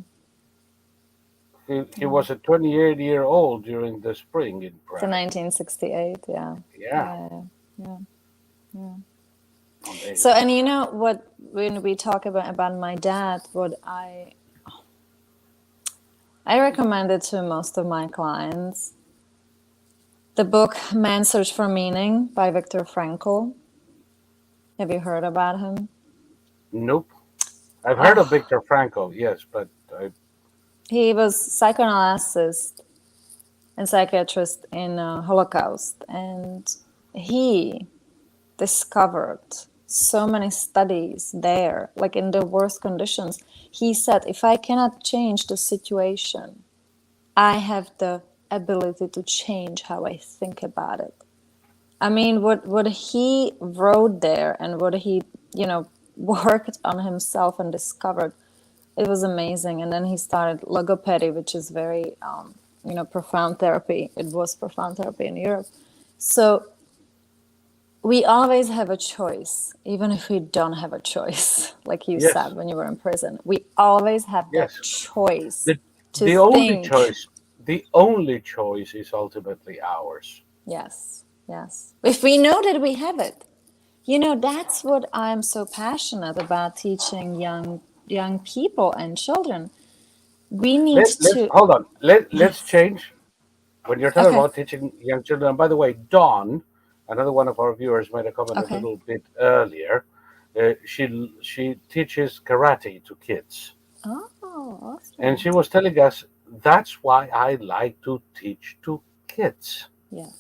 He yeah. was a 28-year-old during the spring in The Prague. 1968, yeah. Yeah, Yeah, yeah, yeah. So, amazing. and you know what, when we talk about my dad, what I recommended to most of my clients the book Man's Search for Meaning by Viktor Frankl. Have you heard about him? Nope. I've heard of Oh, Viktor Frankl, yes, but I, he was psychoanalyst and psychiatrist in Holocaust, and he discovered so many studies there, like in the worst conditions. He said, if I cannot change the situation, I have the ability to change how I think about it. I mean, what he wrote there and what he, worked on himself and discovered, it was amazing. And then he started logopedy, which is very, profound therapy. It was profound therapy in Europe. So we always have a choice, even if we don't have a choice, like you Yes, said when you were in prison. We always have that yes. choice The to the only think. choice, the only choice is ultimately ours. Yes, yes. If we know that we have it. That's what I'm so passionate about teaching young people and children. We need Let's to. hold on. Let's Yes. change when you're talking Okay. about teaching young children. And by the way, Dawn, another one of our viewers, made a comment a Okay. little bit earlier. She teaches karate to kids, Oh, and awesome. she was telling us that's why I like to teach to kids. Yes.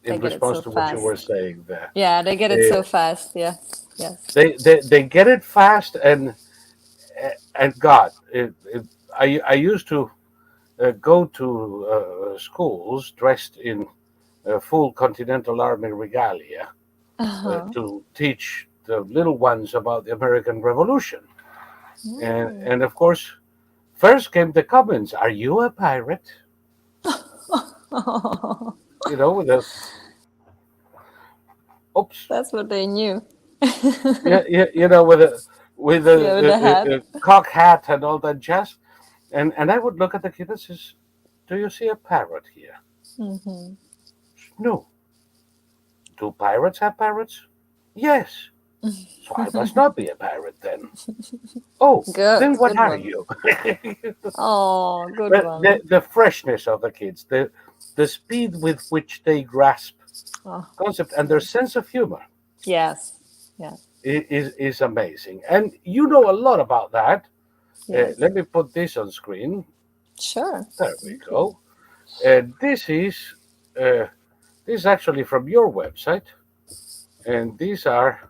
They In get it response so to what you were fast. saying there, Yeah, they get it so uh, fast. Yeah. Yes. they get it fast, and God, I used to go to schools dressed in full Continental Army regalia Uh-huh. to teach the little ones about the American Revolution. Mm. And of course, first came the comments: "Are you a pirate?" With a oops, That's what they knew. yeah, with Yeah, with the hat. a cock hat and all that jazz. And I would look at the kid and says, "Do you see a parrot here?" Hmm. No. Do pirates have parrots? Yes. So I must not be a pirate then. Oh, Good, then what good are one. you? Oh, good But one. the freshness of the kids, the speed with which they grasp Oh, concept and their sense of humor yes, yes, is amazing. And you know a lot about that. yes. Let me put this on screen. Sure. There we Thank you. go. This is uh, this is actually from your website, and these are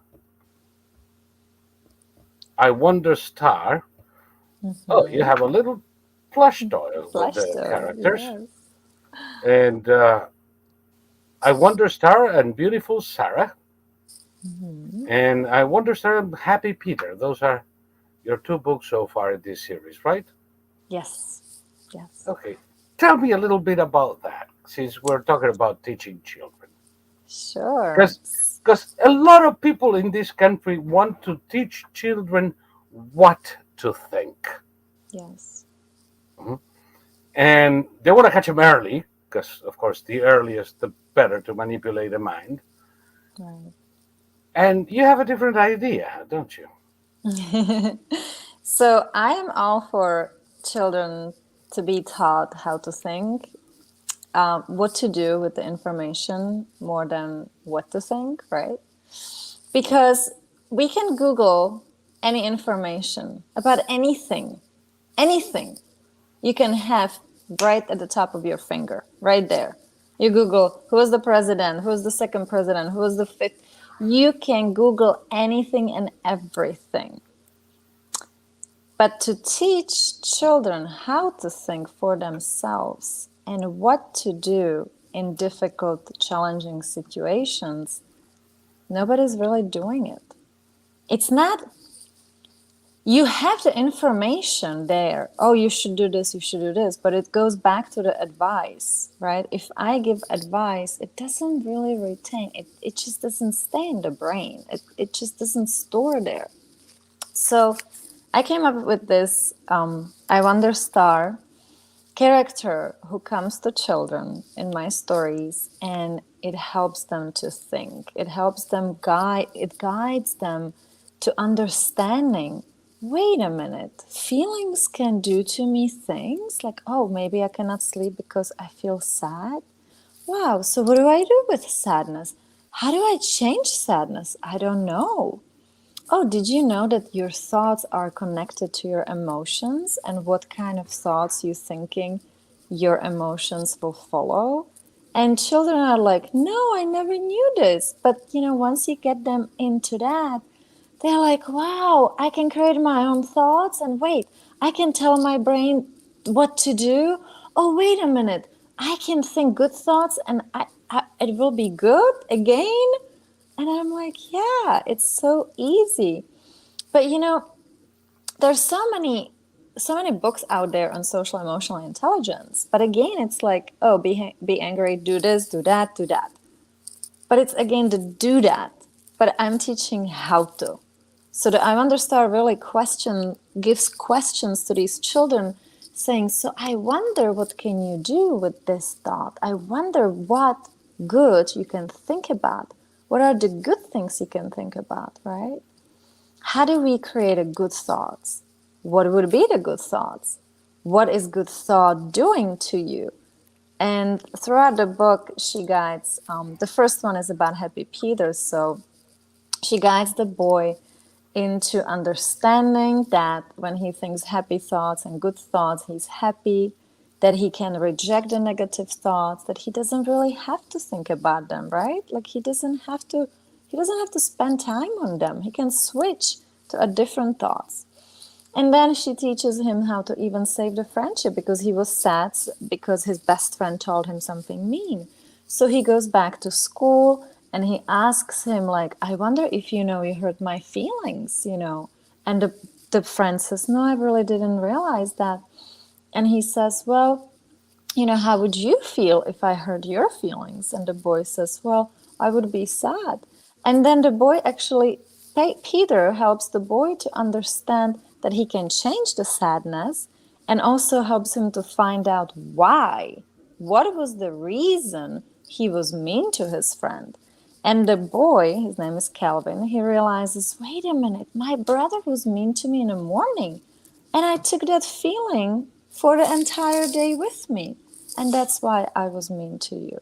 I Wonder Star. Oh, you Mm-hmm. have a little plush toy with Flash the toy, characters, yes. and I Wonder Star and Beautiful Sarah, Mm-hmm. and I Wonder Star and Happy Peter. Those are your two books so far in this series, right? Yes, yes. Okay. Tell me a little bit about that, since we're talking about teaching children. Sure. Because a lot of people in this country want to teach children what to think. Yes, Mhm. And they want to catch them early, because, of course, the earliest, the better to manipulate a mind. right. And you have a different idea, don't you? So I am all for children to be taught how to think, what to do with the information more than what to think, right? Because we can Google any information about anything, anything you can have right at the top of your finger, right there. You Google who is the president, who is the second president, who is the fifth. You can Google anything and everything. But to teach children how to think for themselves and what to do in difficult, challenging situations, nobody's really doing it. It's not, you have the information there. Oh, you should do this, you should do this. But it goes back to the advice, right? If I give advice, it doesn't really retain, it just doesn't stay in the brain, it just doesn't store there. So I came up with this I Wonder Star character who comes to children in my stories, and it helps them to think. It helps them it guides them to understanding. Wait a minute, feelings can do to me things like, oh, maybe I cannot sleep because I feel sad. Wow, so what do I do with sadness? How do I change sadness? I don't know. Oh, did you know that your thoughts are connected to your emotions, and what kind of thoughts you thinking your emotions will follow. And children are like, no, I never knew this. But, once you get them into that, they're like, wow, I can create my own thoughts. And wait, I can tell my brain what to do. Oh, wait a minute. I can think good thoughts and it will be good again. And I'm like, yeah, it's so easy. But, there's so many books out there on social emotional intelligence. But again, it's like, oh, be angry, do this, do that, do that. But it's again to do that. But I'm teaching how to. So the I Wonder Star really gives questions to these children, saying, so I wonder what can you do with this thought? I wonder what good you can think about. What are the good things you can think about, right? How do we create a good thoughts? What would be the good thoughts? What is good thought doing to you? And throughout the book, she guides, the first one is about Happy Peter. So she guides the boy into understanding that when he thinks happy thoughts and good thoughts, he's happy, that he can reject the negative thoughts, that he doesn't really have to think about them, right? Like he doesn't have to spend time on them. He can switch to a different thoughts. And then she teaches him how to even save the friendship because he was sad because his best friend told him something mean. So he goes back to school and he asks him, like, I wonder if you hurt my feelings, And the friend says, no, I really didn't realize that. And he says, well, how would you feel if I hurt your feelings? And the boy says, well, I would be sad. And then the boy actually, Peter helps the boy to understand that he can change the sadness and also helps him to find out why. What was the reason he was mean to his friend? And the boy, his name is Calvin, he realizes, wait a minute, my brother was mean to me in the morning. And I took that feeling for the entire day with me. And that's why I was mean to you.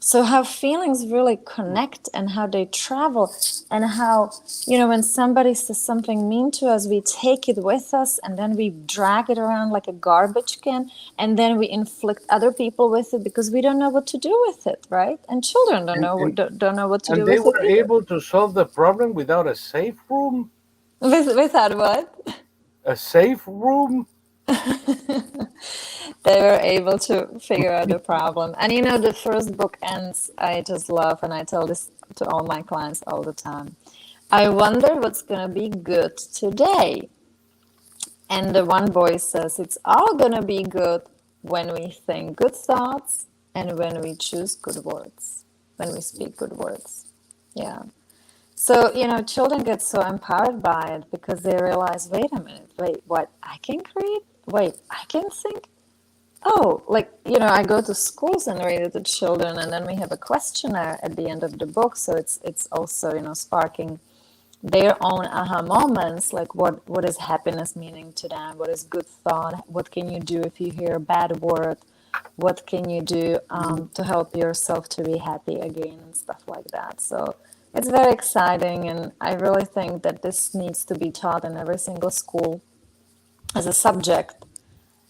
So how feelings really connect and how they travel and how, when somebody says something mean to us, we take it with us and then we drag it around like a garbage can and then we inflict other people with it because we don't know what to do with it, right? And children don't know what to And do they with it were either. able to solve the problem without a safe room? Without what? A safe room? They were able to figure out the problem. And the first book ends, I just love, and I tell this to all my clients all the time. I wonder what's going to be good today. And the one boy says, it's all going to be good when we think good thoughts and when we choose good words, when we speak good words. Yeah. So, children get so empowered by it because they realize, wait a minute, wait, what? I can create? Wait, I can think? Oh, like, I go to schools and read it to children, and then we have a questionnaire at the end of the book. So it's also, sparking their own aha moments, like what is happiness meaning to them? What is good thought? What can you do if you hear a bad word? What can you do to help yourself to be happy again and stuff like that? So it's very exciting, and I really think that this needs to be taught in every single school as a subject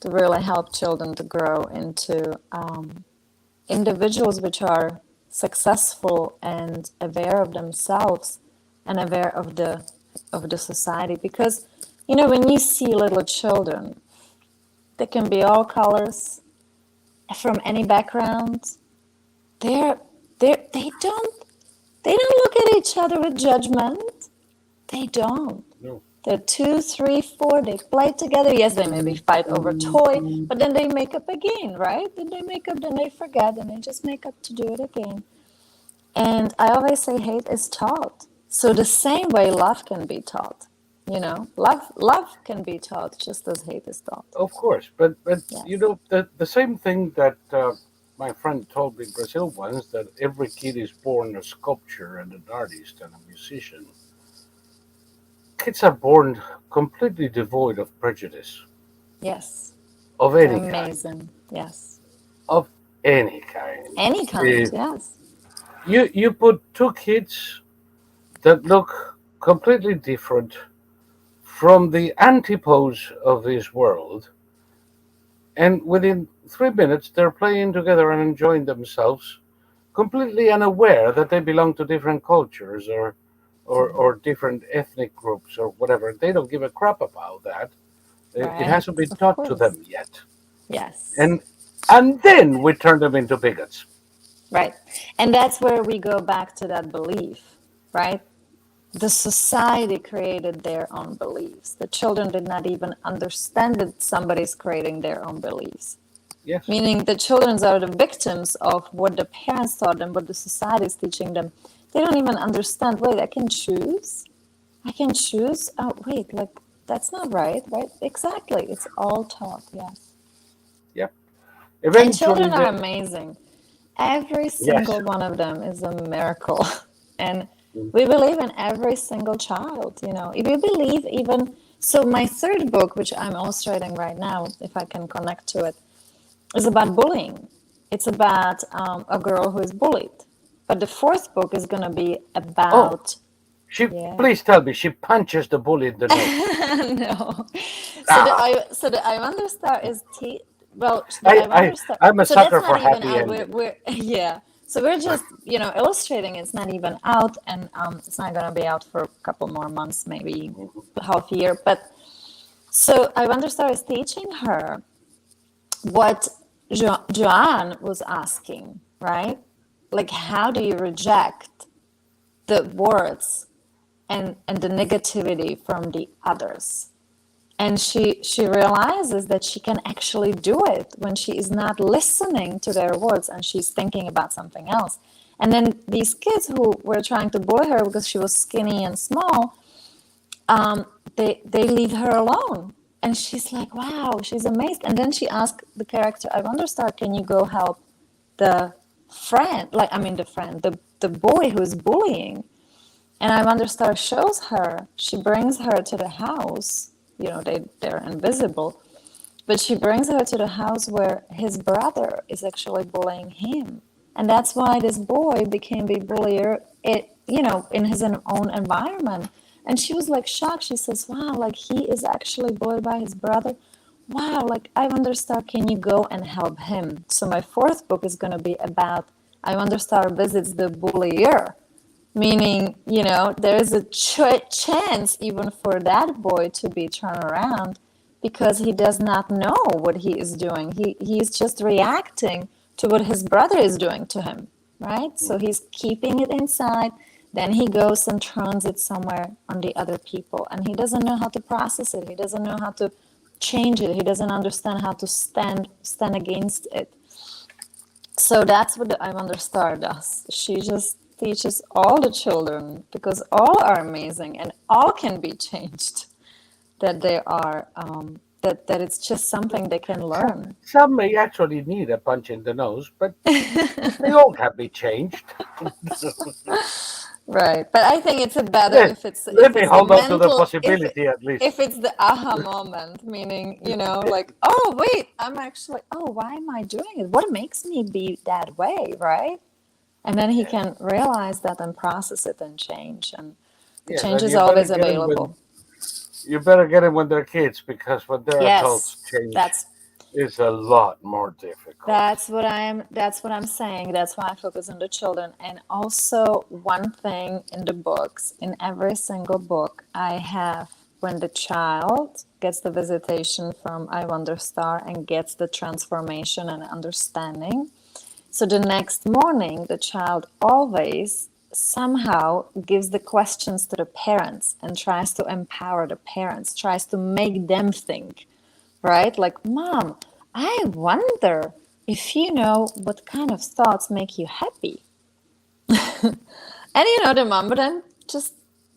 to really help children to grow into individuals which are successful and aware of themselves and aware of the society. Because when you see little children, they can be all colors, from any background. They don't look at each other with judgment. They don't. No. They're 2, 3, 4, they play together. Yes, they maybe fight over toy, but then they make up again, right? Then they make up, then they forget, and they just make up to do it again. And I always say hate is taught. So the same way love can be taught. Love can be taught just as hate is taught. Of course, but Yes. the same thing that my friend told me in Brazil once, that every kid is born a sculptor and an artist and a musician. Kids are born completely devoid of prejudice Yes. of They're any kind, amazing. Yes. of any kind. Any kind. Yes. You put two kids that look completely different from the antipodes of this world, and within 3 minutes they're playing together and enjoying themselves, completely unaware that they belong to different cultures or different ethnic groups or whatever. They don't give a crap about that. It Right. hasn't been Of taught to course. them yet. Yes. And then we turn them into bigots. Right. And that's where we go back to that belief, right? The society created their own beliefs. The children did not even understand that somebody's creating their own beliefs. Yes. Meaning the children are the victims of what the parents taught them, what the society is teaching them. They don't even understand, wait, I can choose? I can choose? Oh, wait, like, that's not right, right? Exactly. It's all taught, yes. Yep. And Eventually, children are amazing. Every yes. single one of them is a miracle. And we believe in every single child, you know. If you believe even, so my third book, which I'm illustrating right now, if I can connect to it, is about bullying. It's about a girl who is bullied. But the fourth book is going to be Oh, about, she. yeah. Please tell me she punches the bully in the nose. No. Ah, So the I Wonder Star is well, the I, I I, Wonder Star. I'm a So that's sucker not for even happy out. endings. We're yeah. So we're just, you know, illustrating. It's not even out, and it's not gonna be out for a couple more months, maybe half year. But so I Wonder Star is teaching her what Joanne was asking, right? Like, how do you reject the words and the negativity from the others? And she realizes that she can actually do it when she is not listening to their words and she's thinking about something else. And then these kids who were trying to bully her because she was skinny and small, they leave her alone. And she's like, wow, she's amazed. And then she asked the character, I wonder, Star, can you go help the friend, like, I mean, the friend, the boy who's bullying? And I wonder, Star shows her, she brings her to the house. You know, they're invisible, but she brings her to the house where his brother is actually bullying him. And that's why this boy became the bullier, you know, in his own environment. And she was like shocked. She says, wow, like he is actually bullied by his brother. Wow, like I wonder, Star, can you go and help him? So my fourth book is going to be about I wonder, Star visits the bullier, meaning, you know, there is a chance even for that boy to be turned around because he does not know what he is doing. He's just reacting to what his brother is doing to him, right? So he's keeping it inside. Then he goes and turns it somewhere on the other people, and he doesn't know how to process it. He doesn't know how to change it. He doesn't understand how to stand against it. So that's what the I Wonder Star does. She just teaches all the children, because all are amazing and all can be changed, that they are that it's just something they can learn. Some may actually need a punch in the nose, but they all can be changed. Right. But I think it's a better Let, if it's let me the hold on to the mental, possibility at least. if it's the aha moment, meaning, you know, like, oh wait, I'm actually, oh, why am I doing it? What makes me be that way, right? And then he can realize that and process it and change. And the Yes, change and is always available. you better get them when they're kids, because when they're adults, Yes, change that's is a lot more difficult. that's what I'm saying. That's why I focus on the children. And also one thing in the books, in every single book, I have when the child gets the visitation from I Wonder Star and gets the transformation and understanding. So the next morning, the child always somehow gives the questions to the parents and tries to empower the parents, tries to make them think, right? Like, Mom, I wonder if you know what kind of thoughts make you happy. And you know, the mom would then just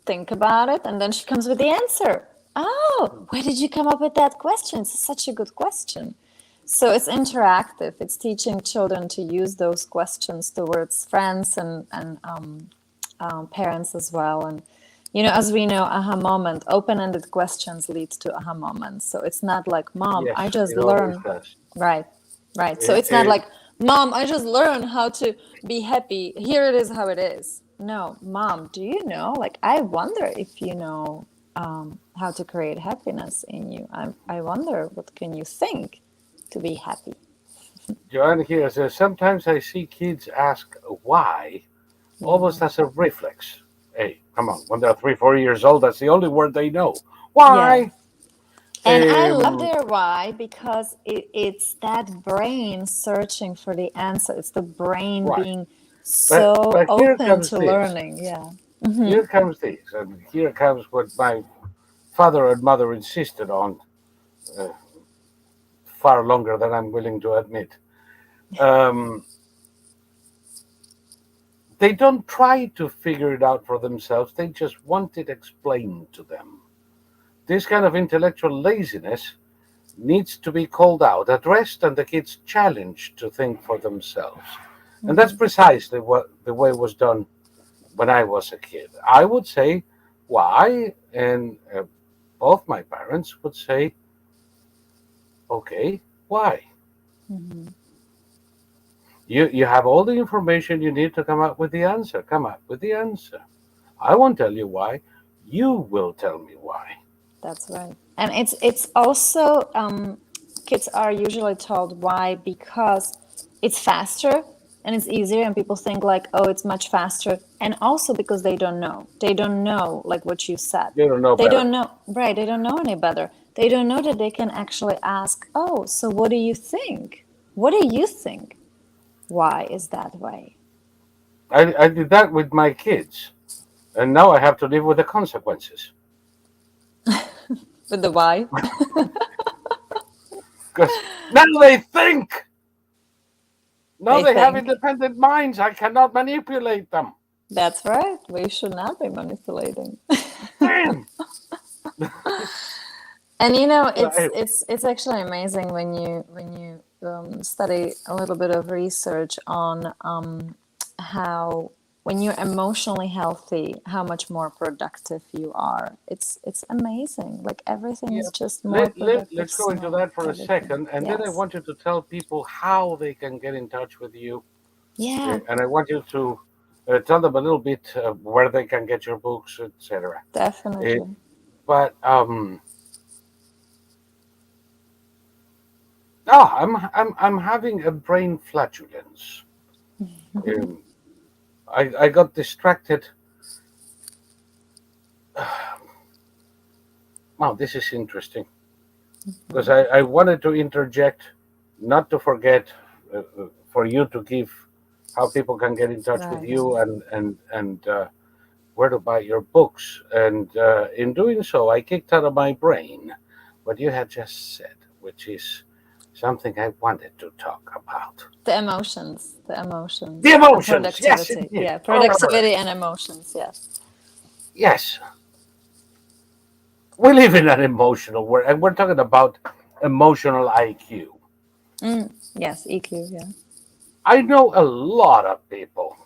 think about it and then she comes with the answer. Oh, where did you come up with that question? It's such a good question. So it's interactive. It's teaching children to use those questions towards friends and parents as well. And you know, as we know, aha moment, open-ended questions lead to aha moments. So it's not like, Mom, Yes, I just it always learned. does. Right, right. So It, it's not it, like, Mom, I just learned how to be happy. Here it is how it is. No, Mom, do you know? Like, I wonder if you know how to create happiness in you. I wonder what can you think to be happy. Joanne here says, sometimes I see kids ask why, almost Yeah. as a reflex. Hey, come on, when they're 3, 4 years old, that's the only word they know. Yeah. Why? And I love Um, their why because it's that brain searching for the answer. It's the brain right. being But so but here open comes to this. learning. Yeah. Here comes this, and here comes what my father and mother insisted on uh, far longer than I'm willing to admit. Um, they don't try to figure it out for themselves, they just want it explained to them. This kind of intellectual laziness needs to be called out, addressed, and the kids challenged to think for themselves. And that's precisely what the way it was done when I was a kid. I would say, why? And both my parents would say, okay, why? Hmm. You have all the information you need to come up with the answer. Come up with the answer. I won't tell you why. You will tell me why. That's right. And it's also kids are usually told why because it's faster and it's easier and people think like, oh, it's much faster. And also because they don't know. They don't know like what you said. You don't know They better. don't know, right, they don't know any better. They don't know that they can actually ask, oh, so what do you think? What do you think? Why is that way? I did that with my kids, and now I have to live with the consequences. With the why? Because now they think. Now They they have think. independent minds. I cannot manipulate them. That's right. We should not be manipulating. Damn. And you know, So, it's it's actually amazing when you study a little bit of research on how when you're emotionally healthy, how much more productive you are. It's amazing. Like everything yeah, is just more productive, let's go into smart, that for a everything. second, and then I Yes. want you to tell people how they can get in touch with you, Yeah, and I want you to tell them a little bit where they can get your books, etc. Uh, definitely. but I'm having a brain flatulence. Um, I got distracted. Wow, this is interesting because I wanted to interject, not to forget, for you to give how people can get in touch with Right. you and where to buy your books. And in doing so, I kicked out of my brain what you had just said, which is something I wanted to talk about. The The emotions, and emotions, yes, productivity. indeed. Yeah, productivity and emotions. Yes. Yes, we live in an emotional world, and we're talking about emotional IQ. Yes, EQ. Yeah. I know a lot of people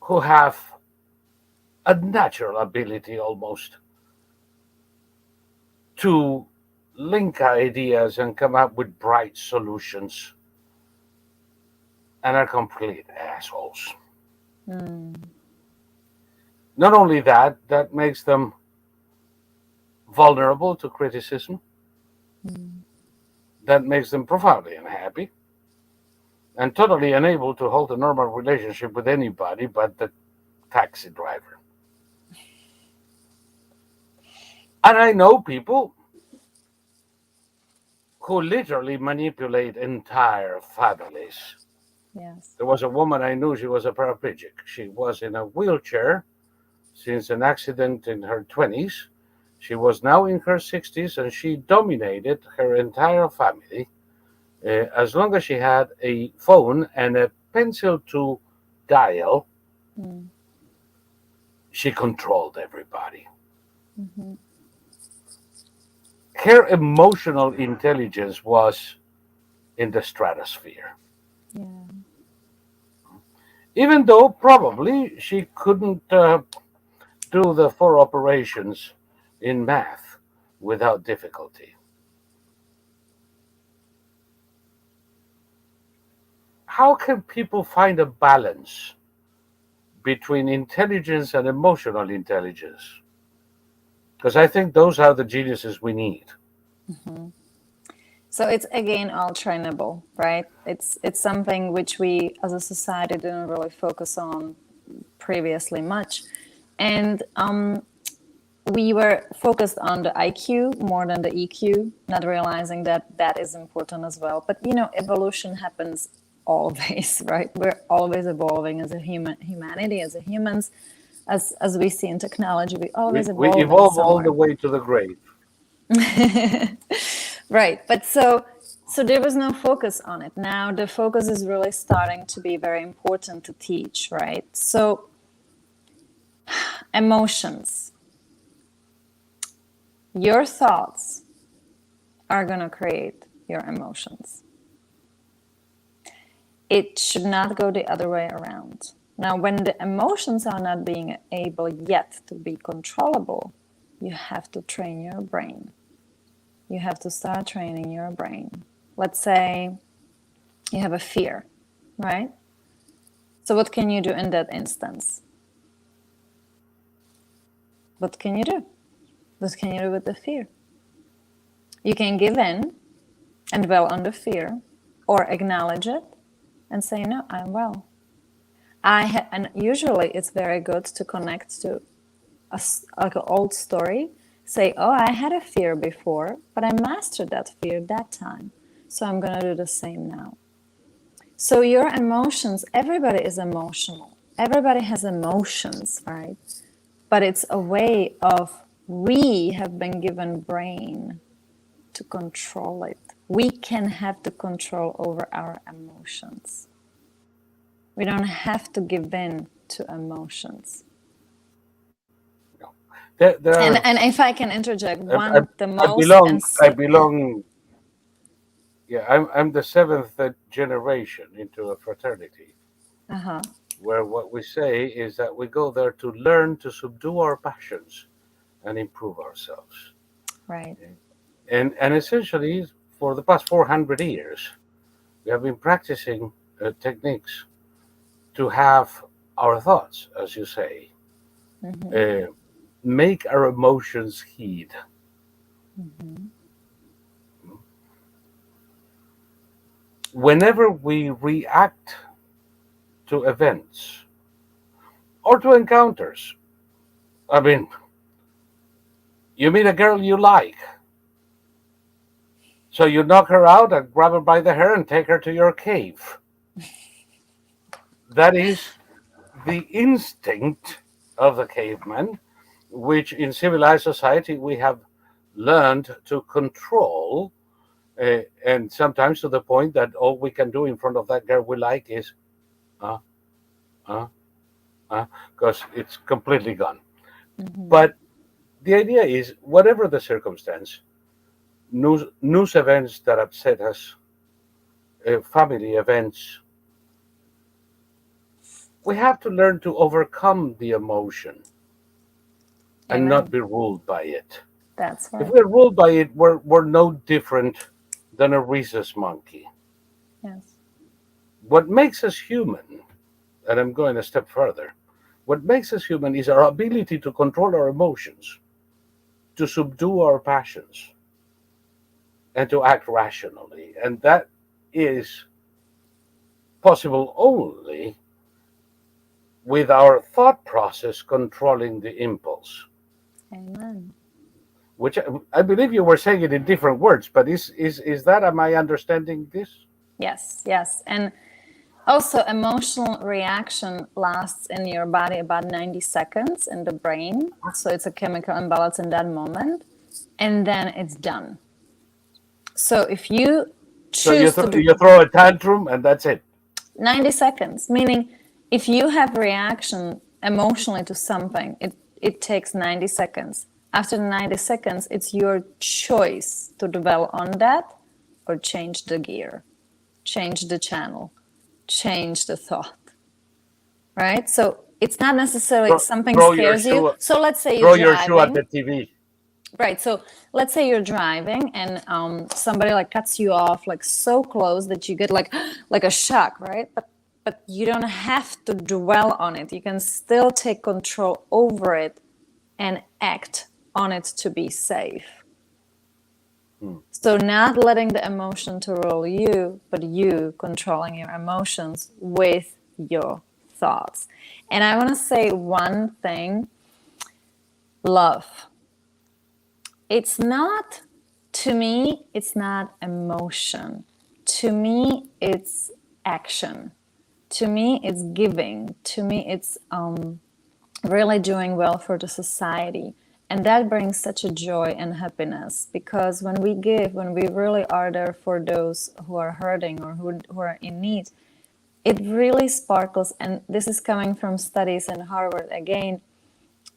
who have a natural ability almost to link ideas and come up with bright solutions and are complete assholes. Mm. Not only that, that makes them vulnerable to criticism, Mm. that makes them profoundly unhappy, and totally unable to hold a normal relationship with anybody but the taxi driver. And I know people who literally manipulate entire families. Yes. There was a woman I knew, she was a paraplegic. She was in a wheelchair since an accident in her 20s. She was now in her 60s and she dominated her entire family. As long as she had a phone and a pencil to dial, Mm. she controlled everybody. Hmm. Her emotional intelligence was in the stratosphere. Yeah. Even though probably she couldn't do the 4 operations in math without difficulty. How can people find a balance between intelligence and emotional intelligence? Because I think those are the geniuses we need. Hmm. So it's again all trainable, right? It's something which we as a society didn't really focus on previously much. And we were focused on the IQ more than the EQ, not realizing that that is important as well. But evolution happens always, right? We're always evolving as a humanity, as a humans, as we see in technology, we always We evolve evolve all somewhere. the way to the grave. Right, but so there was no focus on it. Now the focus is really starting to be very important to teach, right? So emotions, your thoughts are going to create your emotions. It should not go the other way around. Now, when the emotions are not being able yet to be controllable, you have to train your brain. You have to start training your brain. Let's say you have a fear, right? So what can you do in that instance? What can you do? What can you do with the fear? You can give in and dwell on the fear, or acknowledge it and say, no, I'm well. And usually it's very good to connect to like an old story. Say, oh, I had a fear before, but I mastered that fear that time. So I'm going to do the same now. So your emotions, everybody is emotional. Everybody has emotions, right? But it's a way of, we have been given brain to control it. We can have the control over our emotions. We don't have to give in to emotions. And if I can interject, I belong. Yeah, I'm the seventh generation into a fraternity, where what we say is that we go there to learn to subdue our passions and improve ourselves. Right. And essentially, for the past 400 years, we have been practicing techniques to have our thoughts, as you say, make our emotions heed. Whenever we react to events or to encounters, I mean, you meet a girl you like, so you knock her out and grab her by the hair and take her to your cave. That is the instinct of the caveman, which in civilized society we have learned to control, and sometimes to the point that all we can do in front of that girl we like is, because it's completely gone. But the idea is, whatever the circumstance, news events that upset us, family events, we have to learn to overcome the emotion and not be ruled by it. That's right. If we're ruled by it, we're no different than a rhesus monkey. Yes. What makes us human, and I'm going a step further, what makes us human is our ability to control our emotions, to subdue our passions, and to act rationally. And that is possible only with our thought process controlling the impulse. Amen. Which I believe you were saying it in different words, but is that, am I understanding this? Yes. And also, emotional reaction lasts in your body about 90 seconds in the brain. So it's a chemical imbalance in that moment, and then it's done. So if you choose you throw a tantrum and that's it. 90 seconds, meaning if you have reaction emotionally to something, it takes 90 seconds. After 90 seconds, it's your choice to dwell on that or change the gear, change the channel, change the thought, right? So it's not necessarily something scares you. So let's say you're driving. Throw your shoe at the TV. Right. So let's say you're driving and somebody like cuts you off like so close that you get like a shock, right? But you don't have to dwell on it. You can still take control over it and act on it to be safe. So not letting the emotion to rule you, but you controlling your emotions with your thoughts. And I want to say one thing, love. It's not, to me, it's not emotion. To me, it's action. To me, it's giving. To me, it's really doing well for the society. And that brings such a joy and happiness, because when we give, when we really are there for those who are hurting or who are in need, it really sparkles. And this is coming from studies in Harvard again.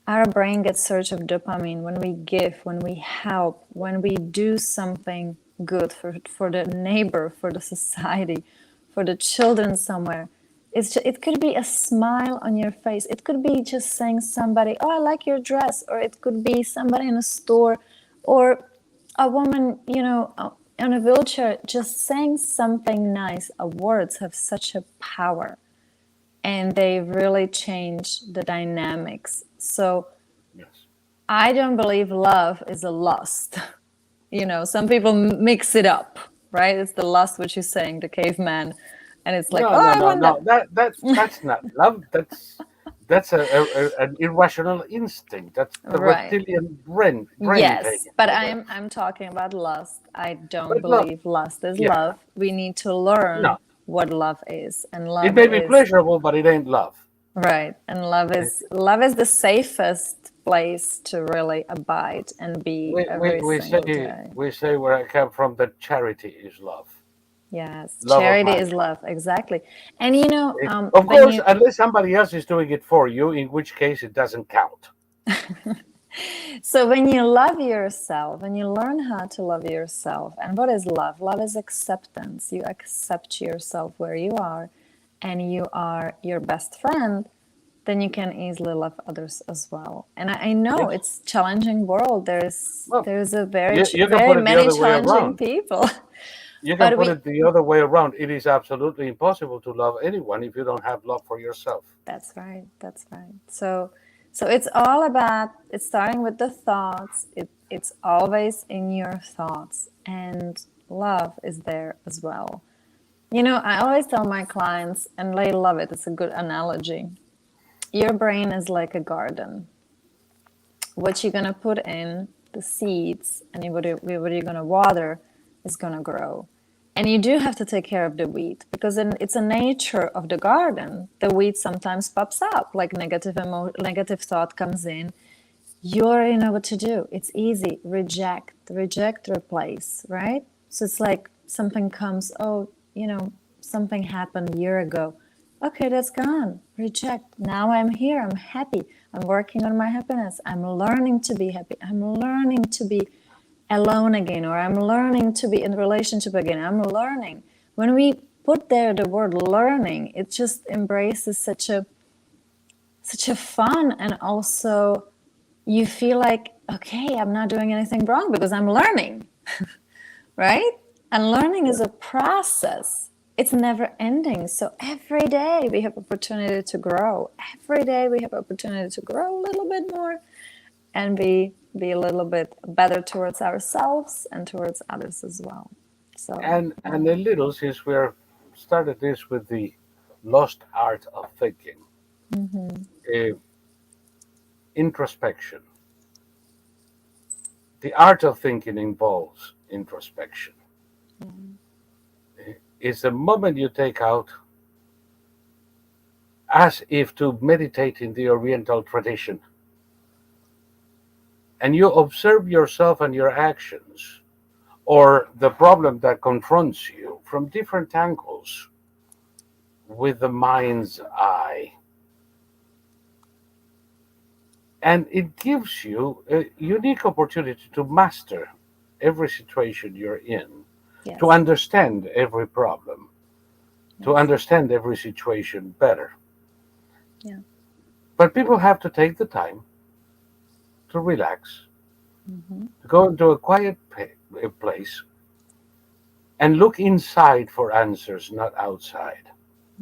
Our brain gets surge of dopamine when we give, when we help, when we do something good for the neighbor, for the society, for the children somewhere. It could be a smile on your face. It could be just saying somebody, oh, I like your dress. Or it could be somebody in a store, or a woman, in a wheelchair, just saying something nice. Words have such a power, and they really change the dynamics. So Yes. I don't believe love is a lust. Some people mix it up, right? It's the lust, which you're saying, the caveman, and it's like, No, oh, no, I no, want no. that. That's not love. That's an irrational instinct. That's the Right. reptilian brain Yes, taking but over. I'm talking about lust. I don't But love, believe lust is yeah, love. We need to no. learn what love is, and It love may be is pleasurable, but it ain't love. right. And love is the safest place to really abide and be We, we, every we single say day. we say where I come from that charity is love, Yes, love of charity is mankind. love, exactly. And Of when course, you unless somebody else is doing it for you, in which case it doesn't count. so when you love yourself, when you learn how to love yourself, and what is love? Love is acceptance. You accept yourself where you are, and you are your best friend, then you can easily love others as well. And I know Yes. it's challenging world. There's Well, there's a you can very put it the many other way challenging around. people. You can But put we it the other way around. It is absolutely impossible to love anyone if you don't have love for yourself. That's right. That's right. So it's all about, it's starting with the thoughts. It's always in your thoughts, and love is there as well. I always tell my clients, and they love it. It's a good analogy. Your brain is like a garden. What you're gonna put in, the seeds, and what you're gonna water is gonna grow. And you do have to take care of the weed, because it's a nature of the garden. The weed sometimes pops up, like negative thought comes in. You already know what to do. It's easy. Reject, replace, right? So it's like something comes, oh, something happened a year ago. Okay, that's gone. Reject. Now I'm here. I'm happy. I'm working on my happiness. I'm learning to be happy. I'm learning to be alone again, or I'm learning to be in relationship again. I'm learning. When we put there the word learning, it just embraces such a fun, and also you feel like, okay, I'm not doing anything wrong because I'm learning, right? And learning is a process. It's never ending. So every day we have opportunity to grow. Every day we have opportunity to grow a little bit more and be a little bit better towards ourselves and towards others as well. So And a little, since we're started this with the lost art of thinking, uh, introspection. The art of thinking involves introspection. It's the moment you take out, as if to meditate in the Oriental tradition, and you observe yourself and your actions, or the problem that confronts you from different angles with the mind's eye. And it gives you a unique opportunity to master every situation you're in, to yes, understand every problem, to yes, understand every situation better. yeah. But people have to take the time to relax, Mm-hmm. to go into a quiet place and look inside for answers, not outside.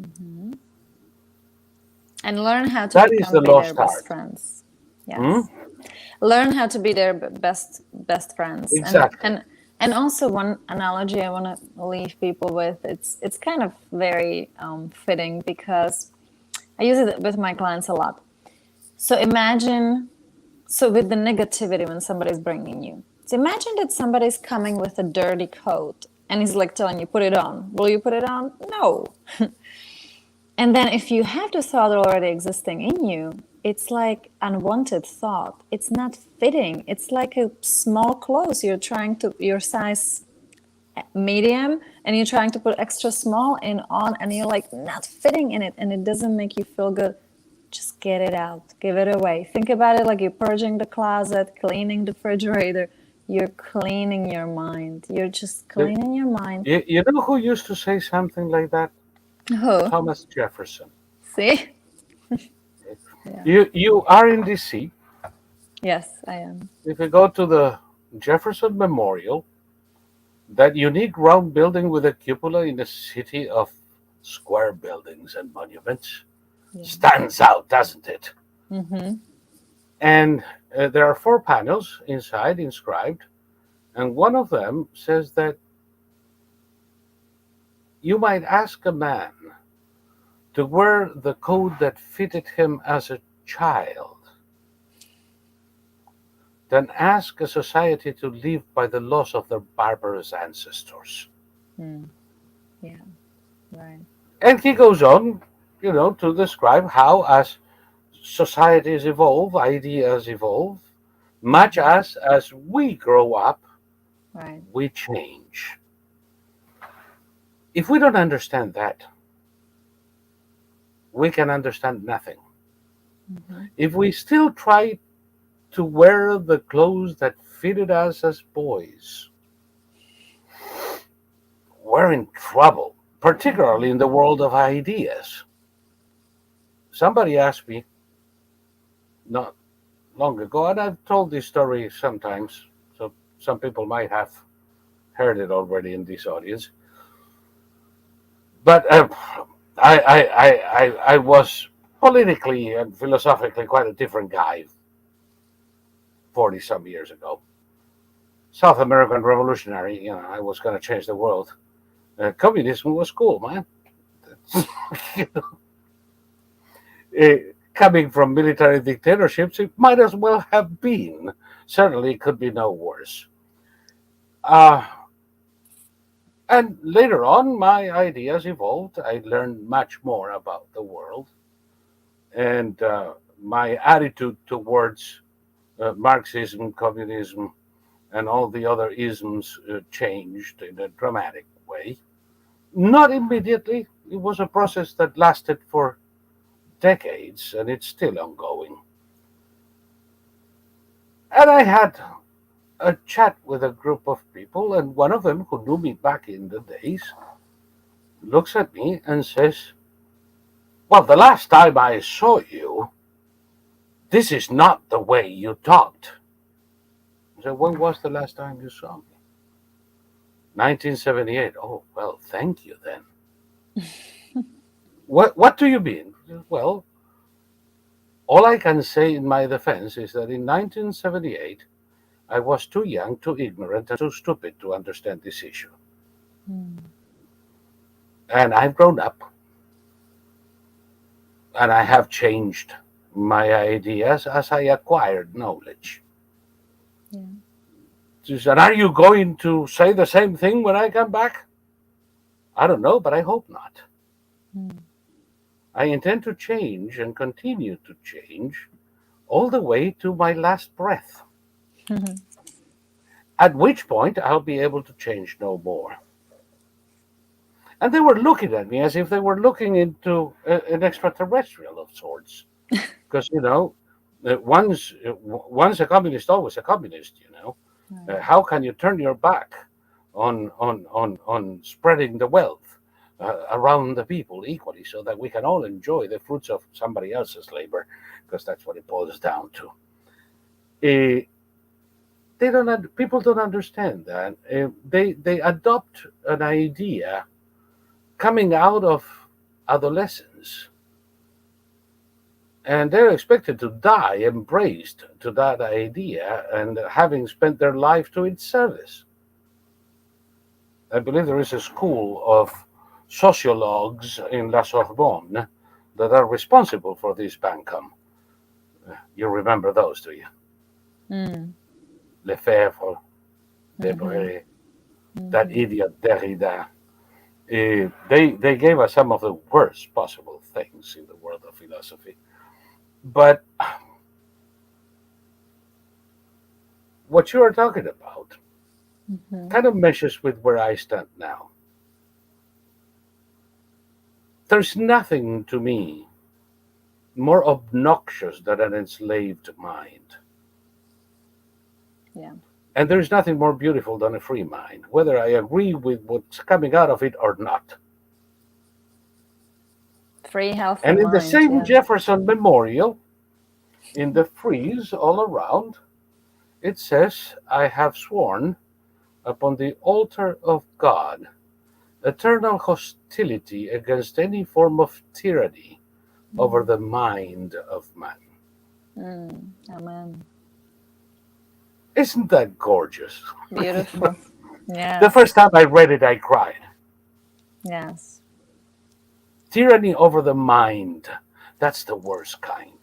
Mm-hmm. And learn how to That is the be their lost best art. friends. Hmm? Yes. Learn how to be their best friends, and Exactly. and And also one analogy I want to leave people with, it's kind of very fitting because I use it with my clients a lot. So with the negativity when somebody's bringing you. So imagine that somebody's coming with a dirty coat and he's like telling you, put it on. Will you put it on? No. And then if you have the thought already existing in you, it's like unwanted thought. It's not fitting. It's like a small clothes. Your size medium and you're trying to put extra small in on and you're like not fitting in it and it doesn't make you feel good. Just get it out, give it away. Think about it like you're purging the closet, cleaning the refrigerator. You're cleaning your mind. You're just cleaning your mind. You know who used to say something like that? Who? Thomas Jefferson. See? You are in DC. Yes, I am. If you go to the Jefferson Memorial, that unique round building with a cupola in a city of square buildings and monuments, stands out, doesn't it? Mm-hmm. And there are 4 panels inside inscribed, and one of them says that you might ask a man to wear the coat that fitted him as a child, then ask a society to live by the laws of their barbarous ancestors. Yeah, right. And he goes on, to describe how, as societies evolve, ideas evolve, much as we grow up, Right. we change. If we don't understand that, we can understand nothing. Mm-hmm. If we still try to wear the clothes that fitted us as boys, we're in trouble, particularly in the world of ideas. Somebody asked me not long ago, and I've told this story sometimes, so some people might have heard it already in this audience. But I was politically and philosophically quite a different guy 40 some years ago. South American revolutionary, I was going to change the world. Communism was cool, man. Coming from military dictatorships, it might as well have been. Certainly, it could be no worse. And later on, my ideas evolved. I learned much more about the world. And my attitude towards Marxism, communism, and all the other isms changed in a dramatic way. Not immediately. It was a process that lasted for decades, and it's still ongoing. And I had a chat with a group of people, and one of them, who knew me back in the days, looks at me and says, "Well, the last time I saw you, this is not the way you talked." I said, "When was the last time you saw me?" 1978. "Oh, well, thank you then." What do you mean? Well, all I can say in my defense is that in 1978, I was too young, too ignorant, and too stupid to understand this issue. And I've grown up, and I have changed my ideas as I acquired knowledge. She said, "Are you going to say the same thing when I come back?" "I don't know, but I hope not." I intend to change and continue to change all the way to my last breath. At which point I'll be able to change no more. And they were looking at me as if they were looking into an extraterrestrial of sorts. Because, once a communist, always a communist, how can you turn your back on spreading the wealth around the people equally so that we can all enjoy the fruits of somebody else's labor? Because that's what it boils down to. People don't understand that. They adopt an idea coming out of adolescence, and they're expected to die embraced to that idea and having spent their life to its service. I believe there is a school of sociologues in La Sorbonne that are responsible for this Bankum. You remember those, do you? Mm. Lefebvre, Mm-hmm. Debré, that Mm-hmm. idiot Derrida. They gave us some of the worst possible things in the world of philosophy. But what you are talking about Mm-hmm. kind of meshes with where I stand now. There's nothing to me more obnoxious than an enslaved mind. Yeah. And there's nothing more beautiful than a free mind, whether I agree with what's coming out of it or not. Free, healthy And in the mind. same Yeah. Jefferson Memorial, in the frieze all around, it says, I have sworn upon the altar of God eternal hostility against any form of tyranny over Mm. the mind of man. Mm. Amen. Isn't that gorgeous? Beautiful. The Yes. first time I read it, I cried. Yes. Tyranny over the mind. That's the worst kind.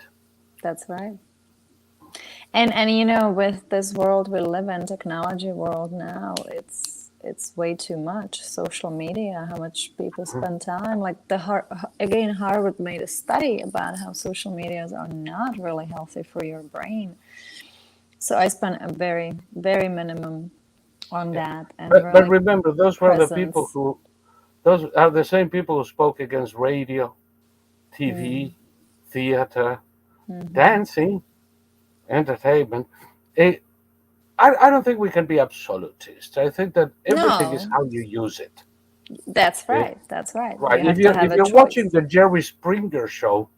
That's right. And with this world we live in, technology world now, it's way too much. Social media, how much people spend time. Like again, Harvard made a study about how social medias are not really healthy for your brain. So I spent a very, very minimum on Yeah. that and But really remember, those were the people presence. who, those are the same people who spoke against radio, Mm, TV, theater, hmm. dancing, entertainment. Eh, I don't think we can be absolutists. I think that everything is No, how you use it. that's Eh, right. That's right. You right. have to If have a you're watching choice. the Jerry Springer show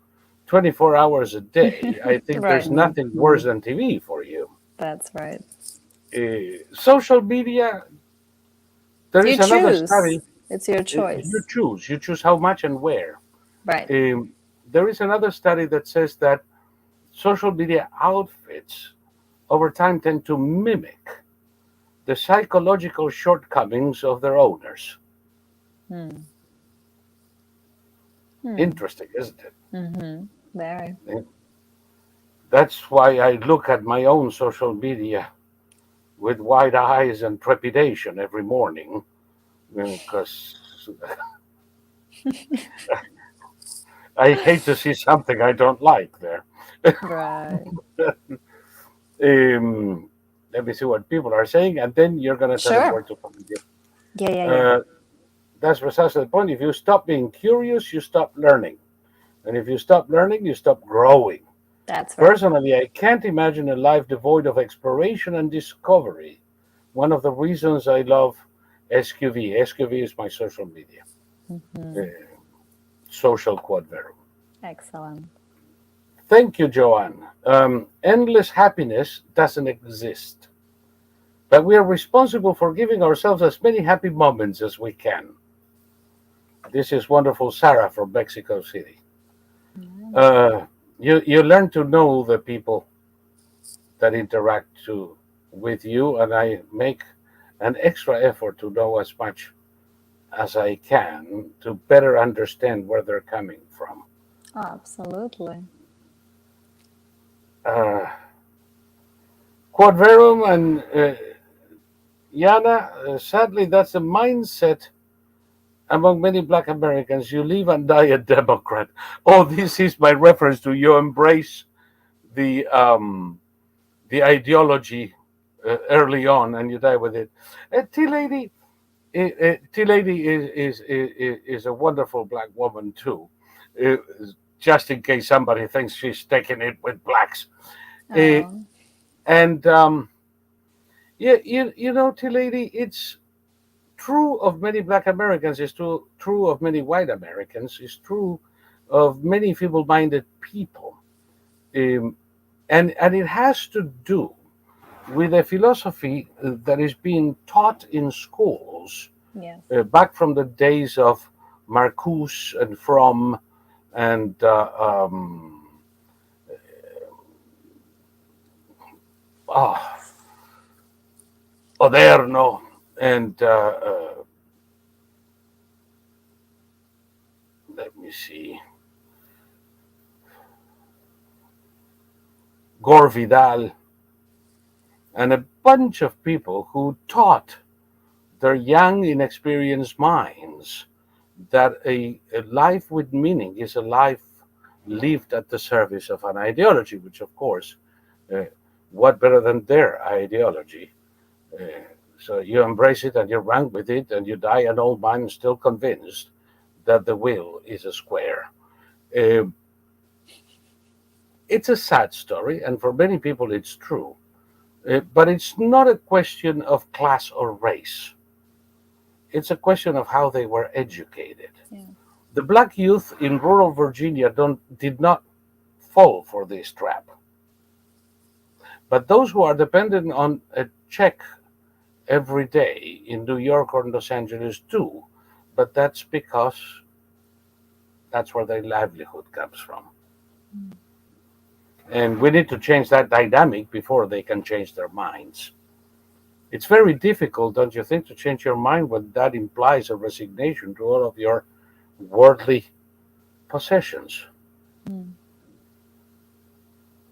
24 hours a day, I think there's Right. nothing worse than TV for you. That's right. Social media, there You is another choose. study. It's your You choice. choose. You choose how much and where. Right. There is another study that says that social media outfits over time tend to mimic the psychological shortcomings of their owners. Hmm. Hmm. Interesting, isn't it? Mm-hmm. Very. Eh, That's why I look at my own social media with wide eyes and trepidation every morning because I hate to see something I don't like there. Right. um, Let me see what people are saying, and then you're going to tell them Sure. where to find you. Yeah, yeah, yeah. Uh, that's precisely the point. If you stop being curious, you stop learning. And if you stop learning, you stop growing. That's right. Personally, I can't imagine a life devoid of exploration and discovery. One of the reasons I love SQV. SQV is my social media, uh, Mm-hmm. social quad verum. Excellent. Thank you, Joanne. Endless happiness doesn't exist, but we are responsible for giving ourselves as many happy moments as we can. This is wonderful, Sarah from Mexico City. Yeah. Uh, you learn to know the people that interact with you, and I make an extra effort to know as much as I can to better understand where they're coming from. Oh, absolutely. Uh, Quod verum and Jana, sadly, that's a mindset among many Black Americans. You live and die a Democrat. Oh, this is my reference to you embrace the um, the ideology early on, and you die with it. Tea lady, Tea lady is a wonderful black woman too. Uh, just in case somebody thinks she's taking it with blacks, uh, Oh, and yeah, you know, Tea lady, it's true of many black Americans, it's true of many white Americans, it's true of many feeble minded people. Um, and it has to do with a philosophy that is being taught in schools yes. back from the days of Marcuse and Fromm and ah, Oderno and let me see, Gore Vidal, and a bunch of people who taught their young, inexperienced minds that a life with meaning is a life lived at the service of an ideology, which, of course, uh, what better than their ideology? Uh, so you embrace it and you run with it, and you die an old man still convinced that the wheel is a square. Uh, it's a sad story, and for many people it's true. But it's not a question of class or race. It's a question of how they were educated. Yeah. The black youth in rural Virginia did not fall for this trap. But those who are dependent on a check every day in New York or Los Angeles do. But that's because that's where their livelihood comes from. And we need to change that dynamic before they can change their minds. It's very difficult, don't you think, to change your mind when that implies a resignation to all of your worldly possessions. Mm.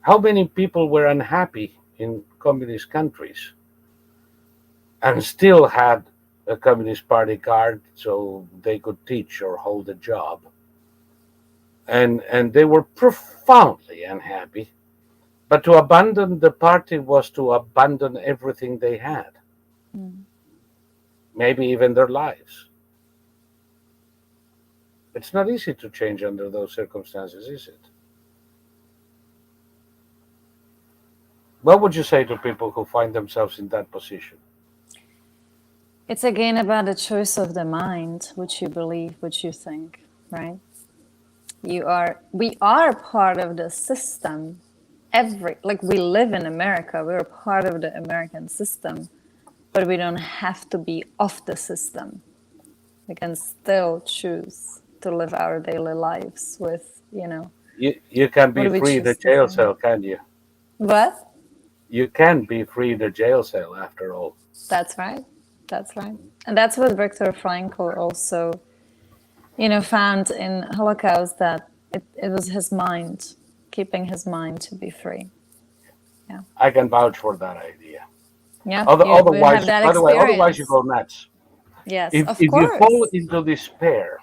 How many people were unhappy in communist countries and still had a Communist Party card so they could teach or hold a job? And they were profoundly unhappy. But to abandon the party was to abandon everything they had, maybe even their lives. It's not easy to change under those circumstances, is it? What would you say to people who find themselves in that position? It's again about the choice of the mind, which you believe, which you think, right? We are part of the system. Like we live in America, we're part of the American system, but we don't have to be of the system. We can still choose to live our daily lives with, You can be what we free the choose to jail think. cell, can you? What? You can be free the jail cell after all. That's right. That's right. And that's what Viktor Frankl also, found in Holocaust, that it was his mind, keeping his mind to be free. Yeah. I can vouch for that idea. Yeah. We have Otherwise, that by the way, otherwise you experience. go nuts. Yes, of If you fall course. into despair,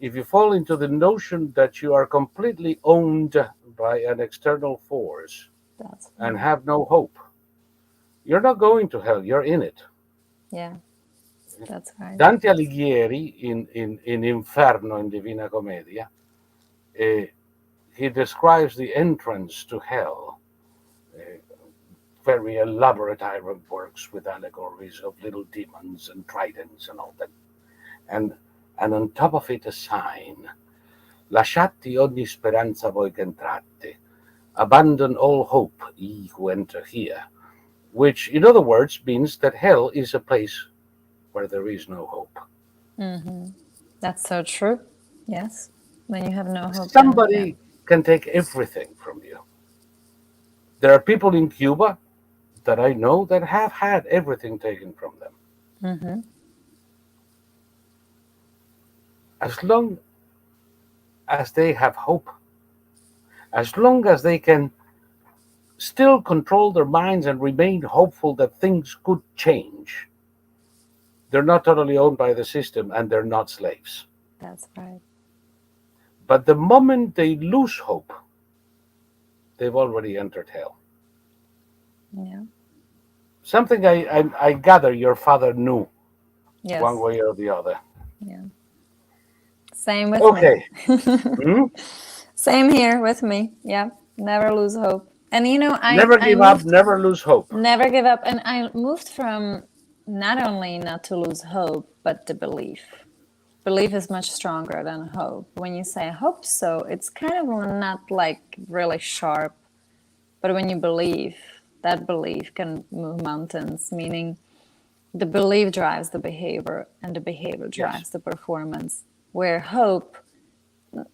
if you fall into the notion that you are completely owned by an external force That's and right. have no hope, you're not going to hell, you're in it. Yeah, that's right. Dante Alighieri in Inferno in Divina Commedia, he describes the entrance to hell, very elaborate ironworks with allegories of little demons and tridents and all that. And on top of it a sign, Lasciati ogni speranza voi che entrate, abandon all hope, ye who enter here, which in other words means that hell is a place where there is no hope. Mm-hmm. That's so true. Yes. When you have no hope, then Somebody can take everything from you. There are people in Cuba that I know that have had everything taken from them. Mm-hmm. As long as they have hope, as long as they can still control their minds and remain hopeful that things could change, they're not totally owned by the system and they're not slaves. That's right. But the moment they lose hope, they've already entered hell. Yeah. Something I gather your father knew Yes. one way or the other. Yeah. Same with Okay. me. Same here with me. Yeah. Never lose hope. And Never I give up, moved, never lose hope. never give up. And I moved from not only not to lose hope, but the belief. Belief is much stronger than hope. When you say hope so, it's kind of not like really sharp. But when you believe, that belief can move mountains, meaning the belief drives the behavior and the behavior drives the performance. Where hope,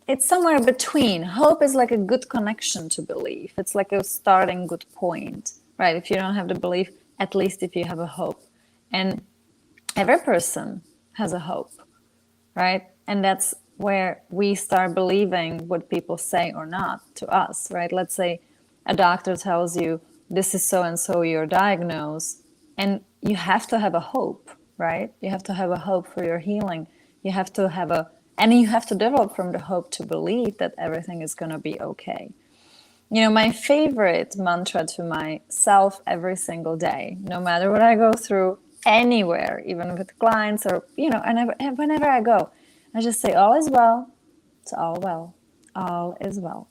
it's somewhere between. Hope is like a good connection to belief. It's like a starting good point, right? If you don't have the belief, at least if you have a hope. And every person has a hope, right? And that's where we start believing what people say or not to us, right? Let's say a doctor tells you this is so and so you're diagnosed, and you have to have a hope, right? You have to have a hope for your healing. You have to have and you have to develop from the hope to believe that everything is going to be okay. You know, my favorite mantra to myself every single day, no matter what I go through, anywhere, even with clients or, you know, and whenever I go, I just say, all is well, it's all well, all is well.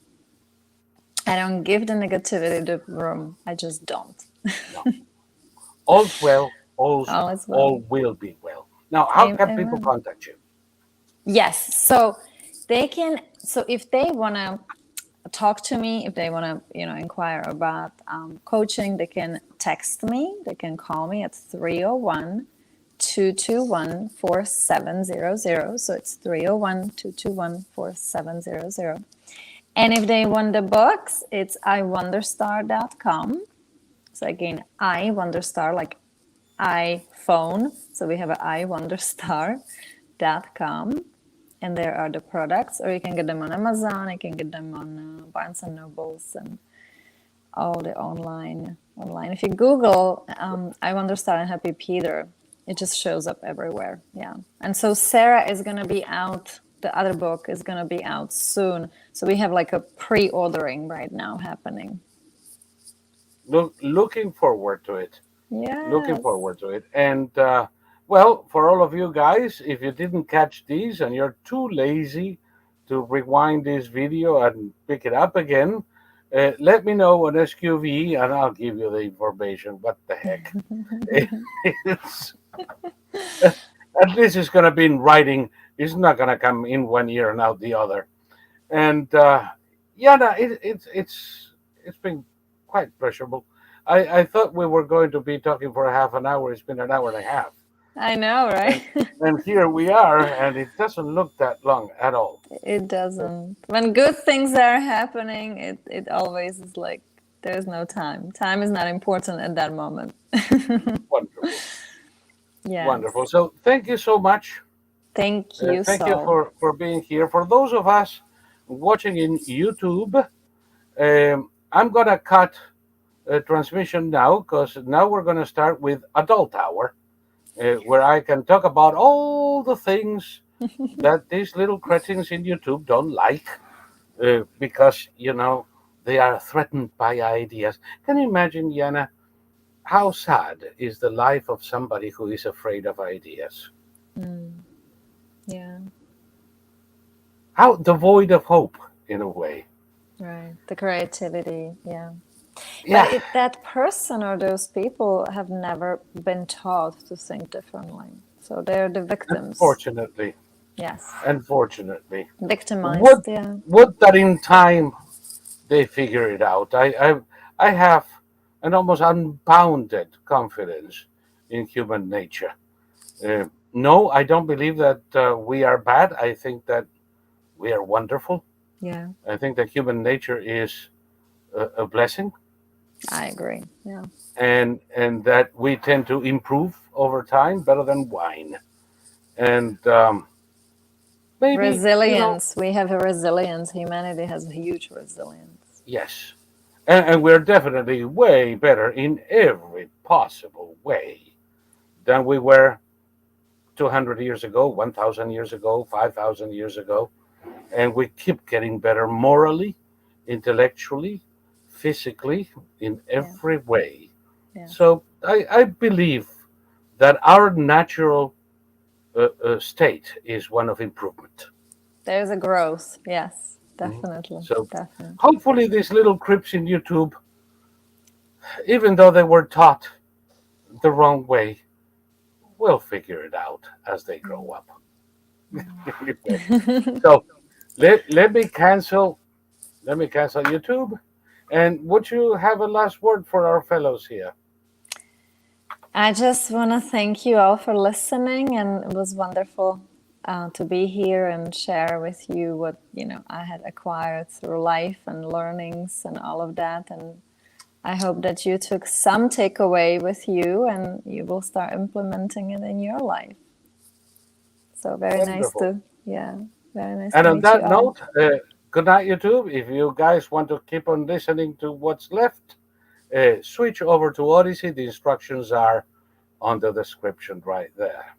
I don't give the negativity the room. I just don't. No. All's well, All is all well. will be well. Now, how can people Amen. contact you? Yes. So if they want to talk to me, if they want to, you know, inquire about coaching, they can text me, they can call me at 301 221 4700. So it's 301 221 4700. And if they want the books, it's iwonderstar.com. So again, iwonderstar, like iPhone. So we have an iwonderstar.com. And there are the products, or you can get them on Amazon, you can get them on Barnes and Nobles and all the online. If you Google I Wonderstar and Happy Peter, it just shows up everywhere. Yeah. And so Sarah is going to be out. The other book is going to be out soon. So we have like a pre-ordering right now happening. Looking forward to it. Looking Yes. forward to it. And well, for all of you guys, if you didn't catch these and you're too lazy to rewind this video and pick it up again, let me know on SQV and I'll give you the information. What the heck? It's, at least it's going to be in writing. It's not going to come in one ear and out the other. And yeah, no, it's been quite pleasurable. I thought we were going to be talking for a half an hour. It's been an hour and a half. I know, right? And here we are, and it doesn't look that long at all. It doesn't. When good things are happening, it always is like there's no time. Time is not important at that moment. Wonderful. Yes. Wonderful. So thank you so much. Thank you, Thank you Saul. for being here. For those of us watching in YouTube, I'm going to cut transmission now because now we're going to start with Adult Hour, where I can talk about all the things that these little cretins in YouTube don't like because, you know, they are threatened by ideas. Can you imagine, Jana, how sad is the life of somebody who is afraid of ideas? Yeah, How devoid of hope, in a way. right. The creativity, yeah. Yeah, But that person or those people have never been taught to think differently. So they're the victims. unfortunately. Yes. Unfortunately. Victimized, yeah. Would that in time they figure it out. I have an almost unbounded confidence in human nature. No, I don't believe that we are bad. I think that we are wonderful. Yeah, I think that human nature is a blessing, I agree. Yeah. and that we tend to improve over time better than wine. And maybe, you know, Resilience. We have a resilience. Humanity has a huge resilience. yes. And we're definitely way better in every possible way than we were 200 years ago, 1,000 years ago, 5,000 years ago. And we keep getting better morally, intellectually, physically, in every way. Yeah. So I believe that our natural state is one of improvement. There's a growth. Yes, definitely. So Definitely. hopefully these little clips in YouTube, even though they were taught the wrong way, will figure it out as they grow up. So let me cancel YouTube. And would you have a last word for our fellows here? I just want to thank you all for listening, and it was wonderful to be here and share with you what I had acquired through life and learnings and all of that. And I hope that you took some takeaway with you, and you will start implementing it in your life. So very nice Wonderful. to Very nice And to on meet you that all. note, good night, YouTube. If you guys want to keep on listening to what's left, switch over to Odysee. The instructions are on the description right there.